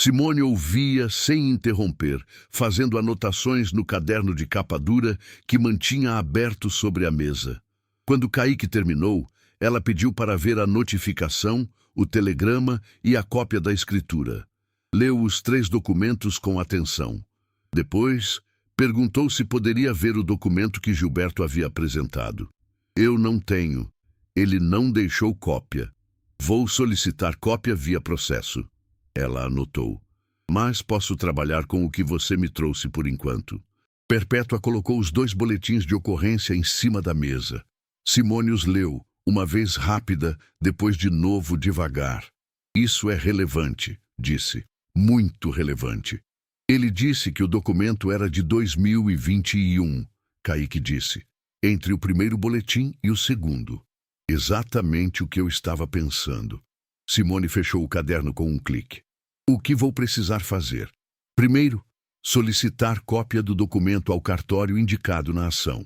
A: Simone ouvia sem interromper, fazendo anotações no caderno de capa dura que mantinha aberto sobre a mesa. Quando Kaique terminou, ela pediu para ver a notificação, o telegrama e a cópia da escritura. Leu os 3 documentos com atenção. Depois, perguntou se poderia ver o documento que Gilberto havia apresentado. Eu não tenho. Ele não deixou cópia. Vou solicitar cópia via processo. Ela anotou. Mas posso trabalhar com o que você me trouxe por enquanto. Perpétua colocou os 2 boletins de ocorrência em cima da mesa. Simone os leu, uma vez rápida, depois de novo devagar. Isso é relevante, disse. Muito relevante. Ele disse que o documento era de 2021, Kaique disse, entre o primeiro boletim e o segundo. Exatamente o que eu estava pensando. Simone fechou o caderno com um clique. O que vou precisar fazer? Primeiro, solicitar cópia do documento ao cartório indicado na ação.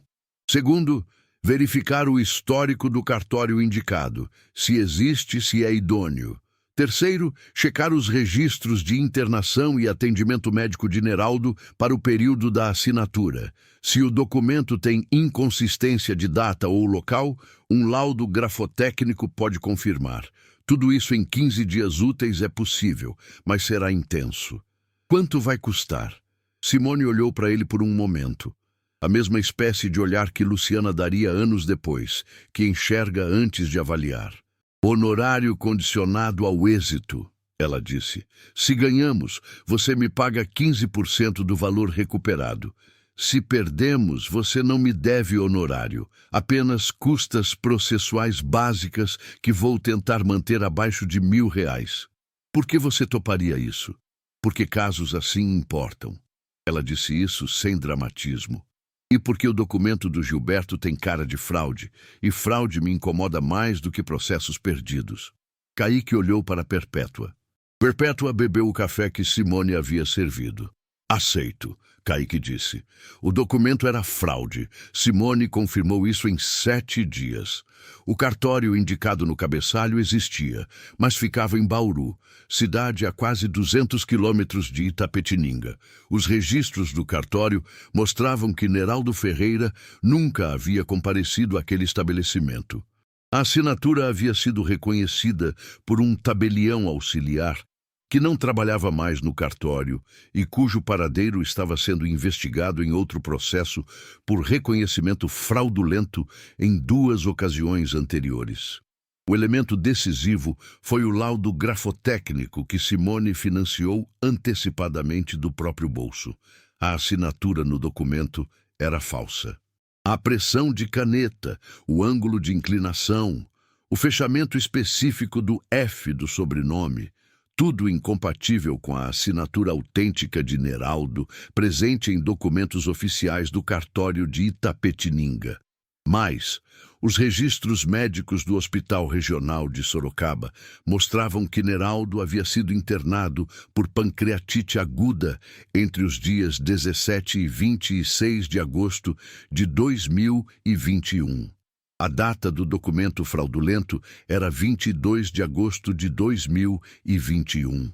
A: Segundo, verificar o histórico do cartório indicado, se existe, se é idôneo. Terceiro, checar os registros de internação e atendimento médico de Neraldo para o período da assinatura. Se o documento tem inconsistência de data ou local, um laudo grafotécnico pode confirmar. Tudo isso em 15 dias úteis é possível, mas será intenso. Quanto vai custar? Simone olhou para ele por um momento. A mesma espécie de olhar que Luciana daria anos depois, que enxerga antes de avaliar. Honorário condicionado ao êxito, ela disse. Se ganhamos, você me paga 15% do valor recuperado. Se perdemos, você não me deve honorário, apenas custas processuais básicas que vou tentar manter abaixo de R$1.000. Por que você toparia isso? Porque casos assim importam. Ela disse isso sem dramatismo. E porque o documento do Gilberto tem cara de fraude, e fraude me incomoda mais do que processos perdidos. Kaique olhou para Perpétua. Perpétua bebeu o café que Simone havia servido. Aceito, Kaique disse. O documento era fraude. Simone confirmou isso em 7 dias. O cartório indicado no cabeçalho existia, mas ficava em Bauru, cidade a quase 200 quilômetros de Itapetininga. Os registros do cartório mostravam que Neraldo Ferreira nunca havia comparecido àquele estabelecimento. A assinatura havia sido reconhecida por um tabelião auxiliar que não trabalhava mais no cartório e cujo paradeiro estava sendo investigado em outro processo por reconhecimento fraudulento em 2 ocasiões anteriores. O elemento decisivo foi o laudo grafotécnico que Simone financiou antecipadamente do próprio bolso. A assinatura no documento era falsa. A pressão de caneta, o ângulo de inclinação, o fechamento específico do F do sobrenome, tudo incompatível com a assinatura autêntica de Neraldo, presente em documentos oficiais do cartório de Itapetininga. Mas os registros médicos do Hospital Regional de Sorocaba mostravam que Neraldo havia sido internado por pancreatite aguda entre os dias 17 e 26 de agosto de 2021. A data do documento fraudulento era 22 de agosto de 2021.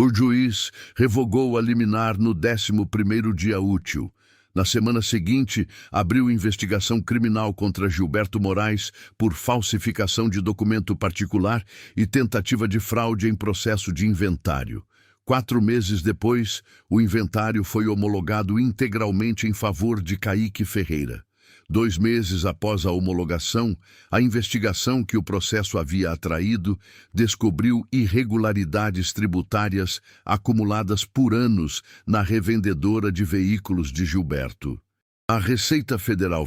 A: O juiz revogou a liminar no 11º dia útil. Na semana seguinte, abriu investigação criminal contra Gilberto Moraes por falsificação de documento particular e tentativa de fraude em processo de inventário. 4 meses depois, o inventário foi homologado integralmente em favor de Kaique Ferreira. 2 meses após a homologação, a investigação que o processo havia atraído descobriu irregularidades tributárias acumuladas por anos na revendedora de veículos de Gilberto. A Receita Federal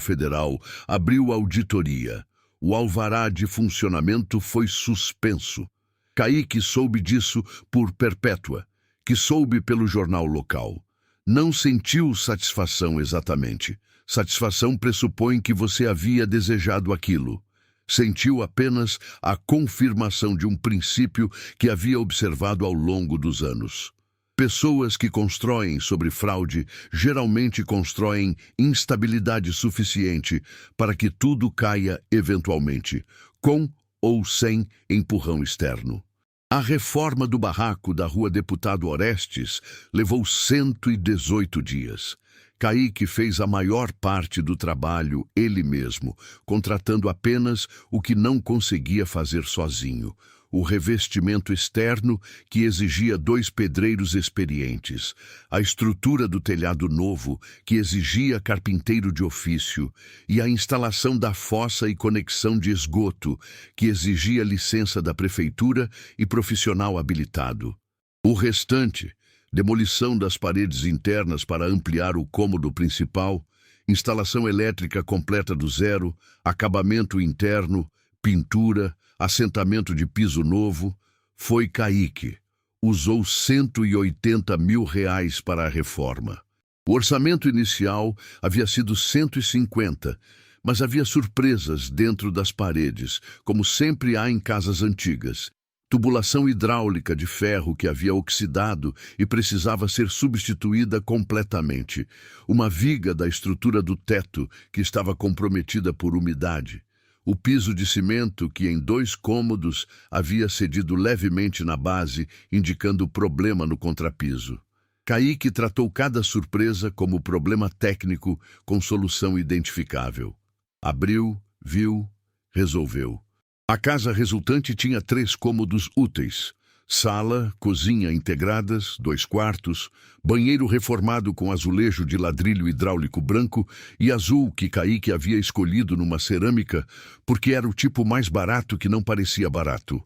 A: abriu auditoria. O alvará de funcionamento foi suspenso. Kaique soube disso por Perpétua, que soube pelo jornal local. Não sentiu satisfação exatamente. Satisfação pressupõe que você havia desejado aquilo. Sentiu apenas a confirmação de um princípio que havia observado ao longo dos anos. Pessoas que constroem sobre fraude geralmente constroem instabilidade suficiente para que tudo caia eventualmente, com ou sem empurrão externo. A reforma do barraco da Rua Deputado Orestes levou 118 dias. Kaique fez a maior parte do trabalho ele mesmo, contratando apenas o que não conseguia fazer sozinho. O revestimento externo, que exigia 2 pedreiros experientes, a estrutura do telhado novo, que exigia carpinteiro de ofício, e a instalação da fossa e conexão de esgoto, que exigia licença da prefeitura e profissional habilitado. O restante, demolição das paredes internas para ampliar o cômodo principal, instalação elétrica completa do zero, acabamento interno, pintura, assentamento de piso novo, foi Kaique. Usou R$180 mil para a reforma. O orçamento inicial havia sido 150, mas havia surpresas dentro das paredes, como sempre há em casas antigas. Tubulação hidráulica de ferro que havia oxidado e precisava ser substituída completamente. Uma viga da estrutura do teto que estava comprometida por umidade. O piso de cimento que em 2 cômodos havia cedido levemente na base, indicando problema no contrapiso. Kaique tratou cada surpresa como problema técnico com solução identificável. Abriu, viu, resolveu. A casa resultante tinha 3 cômodos úteis. Sala, cozinha integradas, 2 quartos, banheiro reformado com azulejo de ladrilho hidráulico branco e azul que Kaique havia escolhido numa cerâmica porque era o tipo mais barato que não parecia barato.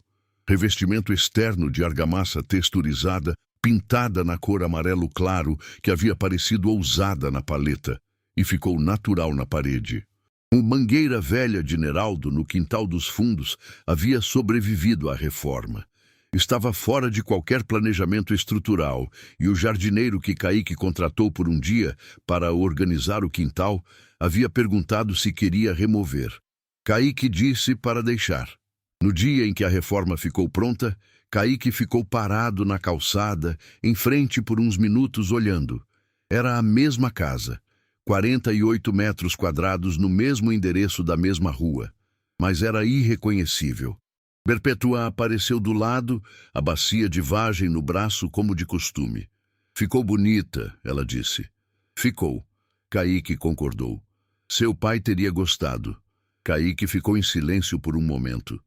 A: Revestimento externo de argamassa texturizada, pintada na cor amarelo claro que havia parecido ousada na paleta e ficou natural na parede. Uma mangueira velha de Neraldo no quintal dos fundos havia sobrevivido à reforma. Estava fora de qualquer planejamento estrutural, e o jardineiro que Kaique contratou por um dia para organizar o quintal havia perguntado se queria remover. Kaique disse para deixar. No dia em que a reforma ficou pronta, Kaique ficou parado na calçada, em frente por uns minutos olhando. Era a mesma casa, 48 metros quadrados no mesmo endereço da mesma rua, mas era irreconhecível. Perpetua apareceu do lado, a bacia de vagem no braço como de costume. Ficou bonita, ela disse. Ficou. Kaique concordou. Seu pai teria gostado. Kaique ficou em silêncio por um momento.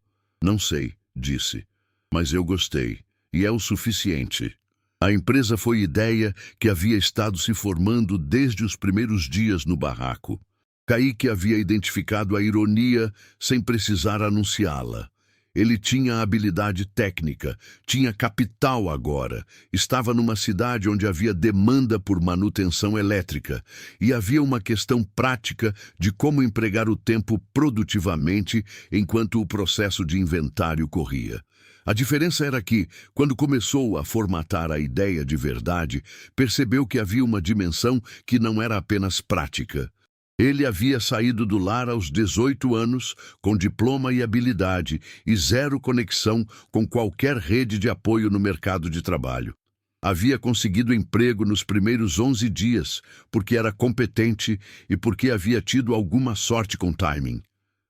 A: Não sei, disse, mas eu gostei, e é o suficiente. A empresa foi ideia que havia estado se formando desde os primeiros dias no barraco. Kaique havia identificado a ironia sem precisar anunciá-la. Ele tinha habilidade técnica, tinha capital agora, estava numa cidade onde havia demanda por manutenção elétrica e havia uma questão prática de como empregar o tempo produtivamente enquanto o processo de inventário corria. A diferença era que, quando começou a formatar a ideia de verdade, percebeu que havia uma dimensão que não era apenas prática. Ele havia saído do lar aos 18 anos, com diploma e habilidade, e zero conexão com qualquer rede de apoio no mercado de trabalho. Havia conseguido emprego nos primeiros 11 dias, porque era competente e porque havia tido alguma sorte com timing.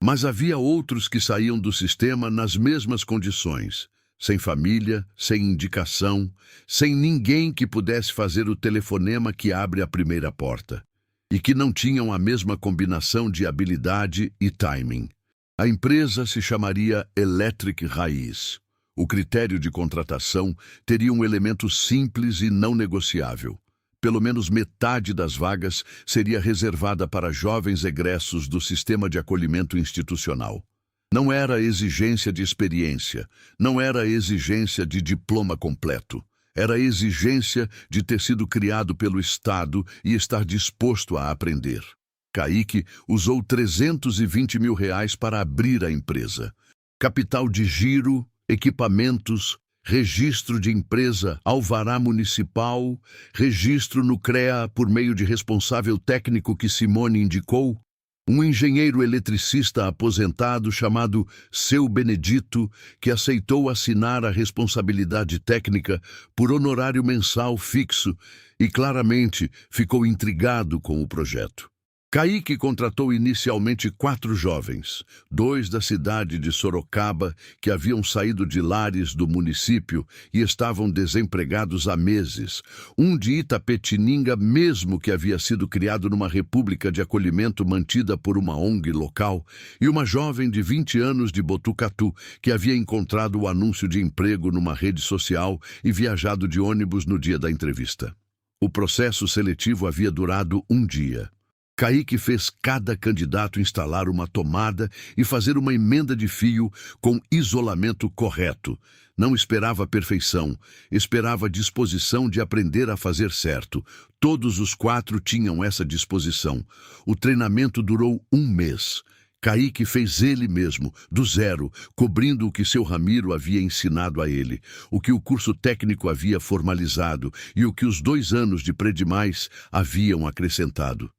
A: Mas havia outros que saíam do sistema nas mesmas condições, sem família, sem indicação, sem ninguém que pudesse fazer o telefonema que abre a primeira porta, e que não tinham a mesma combinação de habilidade e timing. A empresa se chamaria Electric Raiz. O critério de contratação teria um elemento simples e não negociável. Pelo menos metade das vagas seria reservada para jovens egressos do sistema de acolhimento institucional. Não era exigência de experiência, não era exigência de diploma completo. Era exigência de ter sido criado pelo Estado e estar disposto a aprender. Kaique usou R$320 mil para abrir a empresa. Capital de giro, equipamentos, registro de empresa, alvará municipal, registro no CREA por meio de responsável técnico que Simone indicou, um engenheiro eletricista aposentado chamado Seu Benedito, que aceitou assinar a responsabilidade técnica por honorário mensal fixo e claramente ficou intrigado com o projeto. Kaique contratou inicialmente 4 jovens, 2 da cidade de Sorocaba, que haviam saído de lares do município e estavam desempregados há meses, um de Itapetininga mesmo, que havia sido criado numa república de acolhimento mantida por uma ONG local, e uma jovem de 20 anos de Botucatu, que havia encontrado o anúncio de emprego numa rede social e viajado de ônibus no dia da entrevista. O processo seletivo havia durado um dia. Kaique fez cada candidato instalar uma tomada e fazer uma emenda de fio com isolamento correto. Não esperava perfeição, esperava disposição de aprender a fazer certo. Todos os 4 tinham essa disposição. O treinamento durou 1 mês. Kaique fez ele mesmo, do zero, cobrindo o que seu Ramiro havia ensinado a ele, o que o curso técnico havia formalizado e o que os 2 anos de Predimais haviam acrescentado.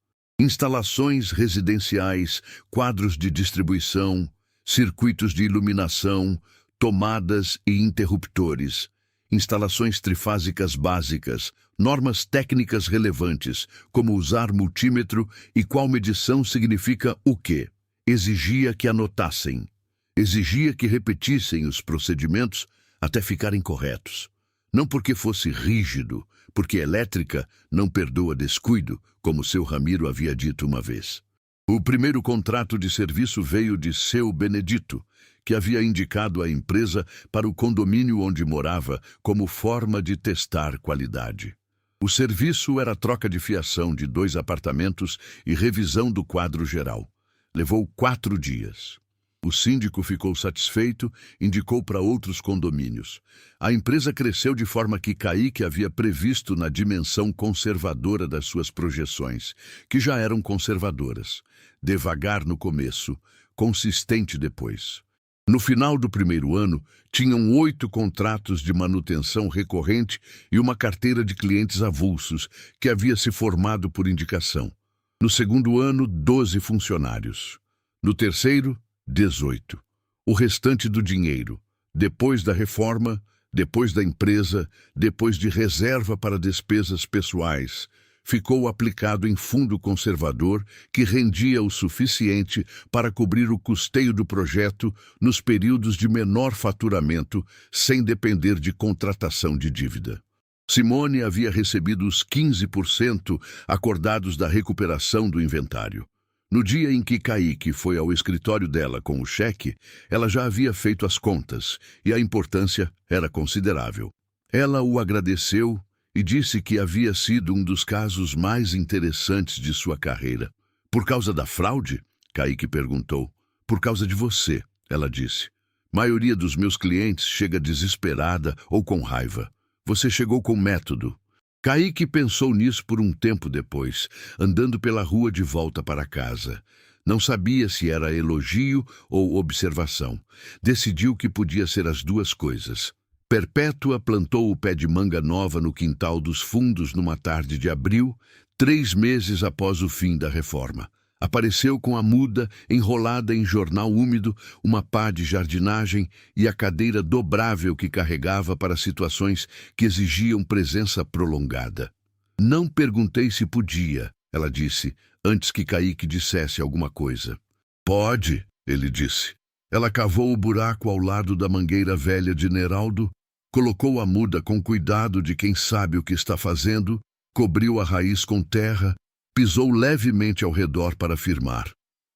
A: Instalações residenciais, quadros de distribuição, circuitos de iluminação, tomadas e interruptores, instalações trifásicas básicas, normas técnicas relevantes, como usar multímetro e qual medição significa o quê. Exigia que anotassem, exigia que repetissem os procedimentos até ficarem corretos. Não porque fosse rígido, porque elétrica não perdoa descuido, como seu Ramiro havia dito uma vez. O primeiro contrato de serviço veio de Seu Benedito, que havia indicado a empresa para o condomínio onde morava como forma de testar qualidade. O serviço era troca de fiação de 2 apartamentos e revisão do quadro geral. Levou 4 dias. O síndico ficou satisfeito, indicou para outros condomínios. A empresa cresceu de forma que Kaique havia previsto na dimensão conservadora das suas projeções, que já eram conservadoras. Devagar no começo, consistente depois. No final do primeiro ano, tinham 8 contratos de manutenção recorrente e uma carteira de clientes avulsos, que havia se formado por indicação. No segundo ano, 12 funcionários. No terceiro, 18. O restante do dinheiro, depois da reforma, depois da empresa, depois de reserva para despesas pessoais, ficou aplicado em fundo conservador que rendia o suficiente para cobrir o custeio do projeto nos períodos de menor faturamento, sem depender de contratação de dívida. Simone havia recebido os 15% acordados da recuperação do inventário. No dia em que Kaique foi ao escritório dela com o cheque, ela já havia feito as contas e a importância era considerável. Ela o agradeceu e disse que havia sido um dos casos mais interessantes de sua carreira. Por causa da fraude? Kaique perguntou. Por causa de você, ela disse. Maioria dos meus clientes chega desesperada ou com raiva. Você chegou com método. Kaique pensou nisso por um tempo depois, andando pela rua de volta para casa. Não sabia se era elogio ou observação. Decidiu que podia ser as duas coisas. Perpétua plantou o pé de manga nova no quintal dos fundos numa tarde de abril, 3 meses após o fim da reforma. Apareceu com a muda enrolada em jornal úmido, uma pá de jardinagem e a cadeira dobrável que carregava para situações que exigiam presença prolongada. Não perguntei se podia, ela disse, antes que Kaique dissesse alguma coisa. Pode, ele disse. Ela cavou o buraco ao lado da mangueira velha de Neraldo, colocou a muda com cuidado de quem sabe o que está fazendo, cobriu a raiz com terra, pisou levemente ao redor para firmar.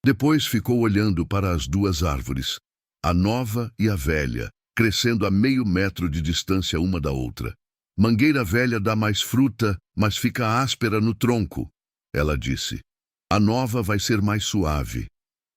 A: Depois ficou olhando para as duas árvores, a nova e a velha, crescendo a meio metro de distância uma da outra. Mangueira velha dá mais fruta, mas fica áspera no tronco, ela disse. A nova vai ser mais suave,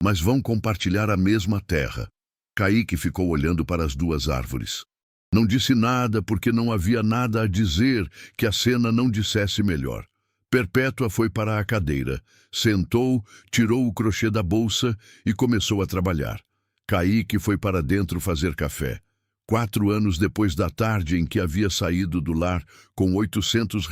A: mas vão compartilhar a mesma terra. Kaique ficou olhando para as duas árvores. Não disse nada porque não havia nada a dizer que a cena não dissesse melhor. Perpétua foi para a cadeira, sentou, tirou o crochê da bolsa e começou a trabalhar. Kaique foi para dentro fazer café. 4 anos depois da tarde em que havia saído do lar com R$ 800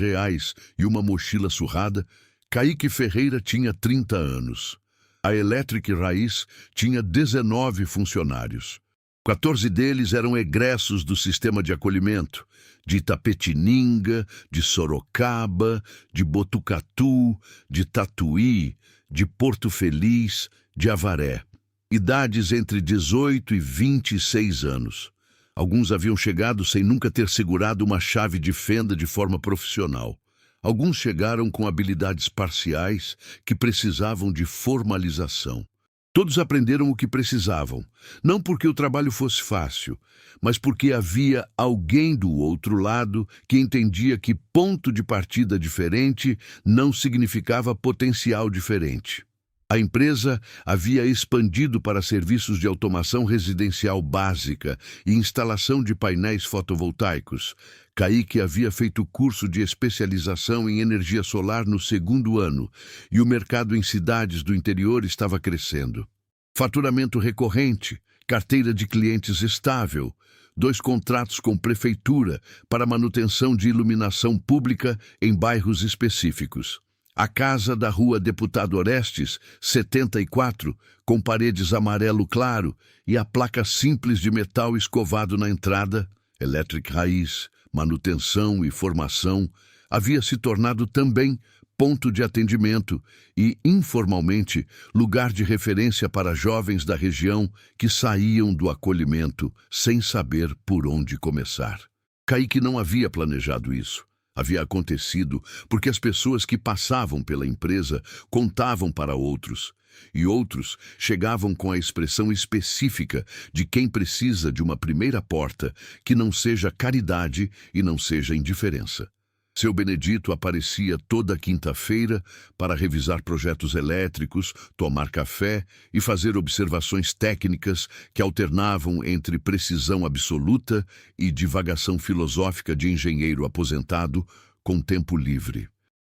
A: e uma mochila surrada, Kaique Ferreira tinha 30 anos. A Electric Raiz tinha 19 funcionários. 14 deles eram egressos do sistema de acolhimento, de Itapetininga, de Sorocaba, de Botucatu, de Tatuí, de Porto Feliz, de Avaré. Idades entre 18 e 26 anos. Alguns haviam chegado sem nunca ter segurado uma chave de fenda de forma profissional. Alguns chegaram com habilidades parciais que precisavam de formalização. Todos aprenderam o que precisavam, não porque o trabalho fosse fácil, mas porque havia alguém do outro lado que entendia que ponto de partida diferente não significava potencial diferente. A empresa havia expandido para serviços de automação residencial básica e instalação de painéis fotovoltaicos. Kaique havia feito curso de especialização em energia solar no 2º ano e o mercado em cidades do interior estava crescendo. Faturamento recorrente, carteira de clientes estável, 2 contratos com prefeitura para manutenção de iluminação pública em bairros específicos. A casa da rua Deputado Orestes, 74, com paredes amarelo claro e a placa simples de metal escovado na entrada, Electric Raiz, manutenção e formação, havia se tornado também ponto de atendimento e, informalmente, lugar de referência para jovens da região que saíam do acolhimento sem saber por onde começar. Kaique não havia planejado isso. Havia acontecido porque as pessoas que passavam pela empresa contavam para outros, e outros chegavam com a expressão específica de quem precisa de uma primeira porta que não seja caridade e não seja indiferença. Seu Benedito aparecia toda quinta-feira para revisar projetos elétricos, tomar café e fazer observações técnicas que alternavam entre precisão absoluta e divagação filosófica de engenheiro aposentado com tempo livre.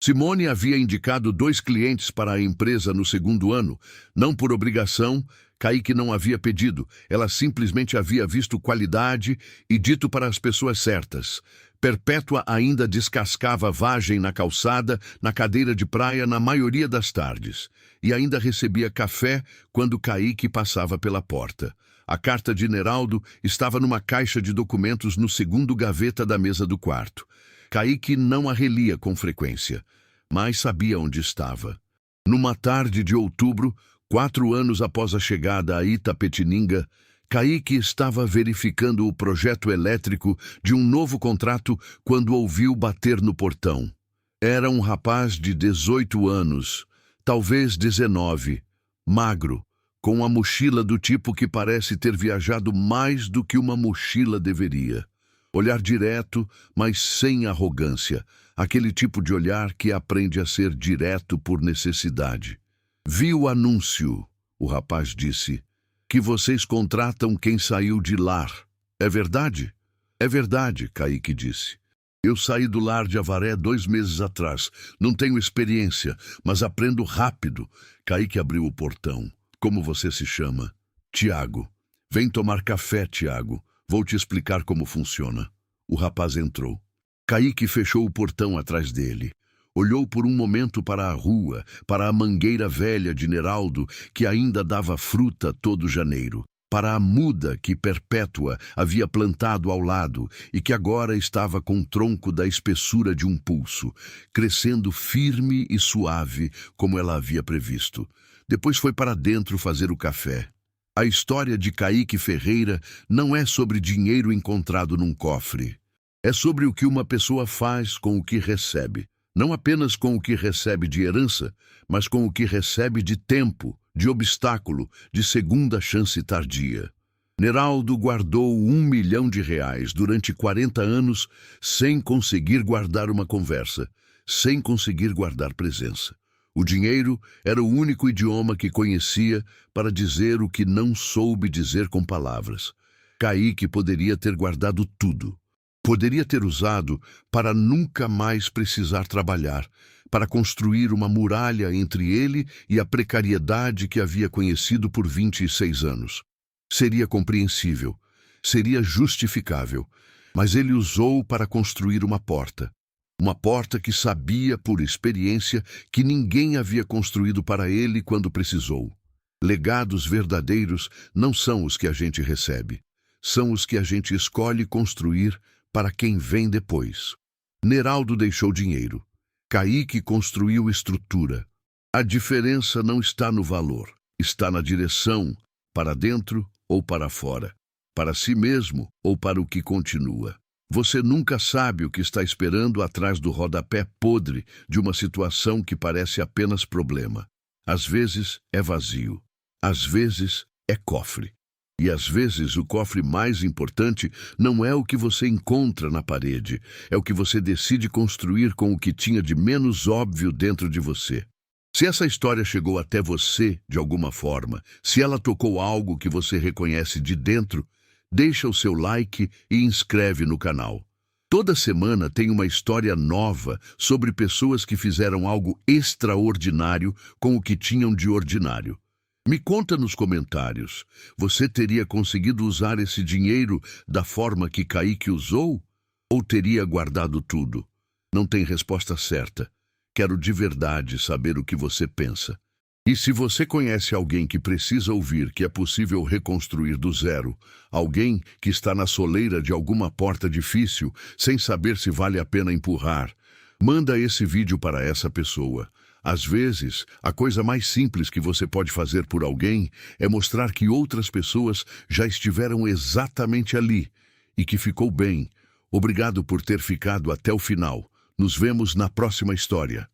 A: Simone havia indicado 2 clientes para a empresa no segundo ano, não por obrigação. Kaique não havia pedido, ela simplesmente havia visto qualidade e dito para as pessoas certas. Perpétua ainda descascava vagem na calçada, na cadeira de praia, na maioria das tardes. E ainda recebia café quando Kaique passava pela porta. A carta de Neraldo estava numa caixa de documentos no segundo gaveta da mesa do quarto. Kaique não a relia com frequência, mas sabia onde estava. Numa tarde de outubro, 4 anos após a chegada a Itapetininga, Kaique estava verificando o projeto elétrico de um novo contrato quando ouviu bater no portão. Era um rapaz de 18 anos, talvez 19, magro, com a mochila do tipo que parece ter viajado mais do que uma mochila deveria. Olhar direto, mas sem arrogância, aquele tipo de olhar que aprende a ser direto por necessidade. Vi o anúncio, o rapaz disse, que vocês contratam quem saiu de lar. É verdade? É verdade, Kaique disse. Eu saí do lar de Avaré 2 meses atrás. Não tenho experiência, mas aprendo rápido. Kaique abriu o portão. Como você se chama? Tiago. Vem tomar café, Tiago. Vou te explicar como funciona. O rapaz entrou. Kaique fechou o portão atrás dele. Olhou por um momento para a rua, para a mangueira velha de Neraldo, que ainda dava fruta todo janeiro, para a muda que Perpétua havia plantado ao lado e que agora estava com o tronco da espessura de um pulso, crescendo firme e suave como ela havia previsto. Depois foi para dentro fazer o café. A história de Kaique Ferreira não é sobre dinheiro encontrado num cofre. É sobre o que uma pessoa faz com o que recebe. Não apenas com o que recebe de herança, mas com o que recebe de tempo, de obstáculo, de segunda chance tardia. Neraldo guardou R$1 milhão durante 40 anos sem conseguir guardar uma conversa, sem conseguir guardar presença. O dinheiro era o único idioma que conhecia para dizer o que não soube dizer com palavras. Kaique poderia ter guardado tudo. Poderia ter usado para nunca mais precisar trabalhar, para construir uma muralha entre ele e a precariedade que havia conhecido por 26 anos. Seria compreensível, seria justificável, mas ele usou para construir uma porta que sabia por experiência que ninguém havia construído para ele quando precisou. Legados verdadeiros não são os que a gente recebe, são os que a gente escolhe construir para quem vem depois. Neraldo deixou dinheiro. Kaique construiu estrutura. A diferença não está no valor, está na direção, para dentro ou para fora, para si mesmo ou para o que continua. Você nunca sabe o que está esperando atrás do rodapé podre de uma situação que parece apenas problema. Às vezes é vazio, às vezes é cofre. E às vezes o cofre mais importante não é o que você encontra na parede, é o que você decide construir com o que tinha de menos óbvio dentro de você. Se essa história chegou até você de alguma forma, se ela tocou algo que você reconhece de dentro, deixa o seu like e inscreve no canal. Toda semana tem uma história nova sobre pessoas que fizeram algo extraordinário com o que tinham de ordinário. Me conta nos comentários, você teria conseguido usar esse dinheiro da forma que Kaique usou? Ou teria guardado tudo? Não tem resposta certa. Quero de verdade saber o que você pensa. E se você conhece alguém que precisa ouvir que é possível reconstruir do zero, alguém que está na soleira de alguma porta difícil, sem saber se vale a pena empurrar, manda esse vídeo para essa pessoa. Às vezes, a coisa mais simples que você pode fazer por alguém é mostrar que outras pessoas já estiveram exatamente ali e que ficou bem. Obrigado por ter ficado até o final. Nos vemos na próxima história.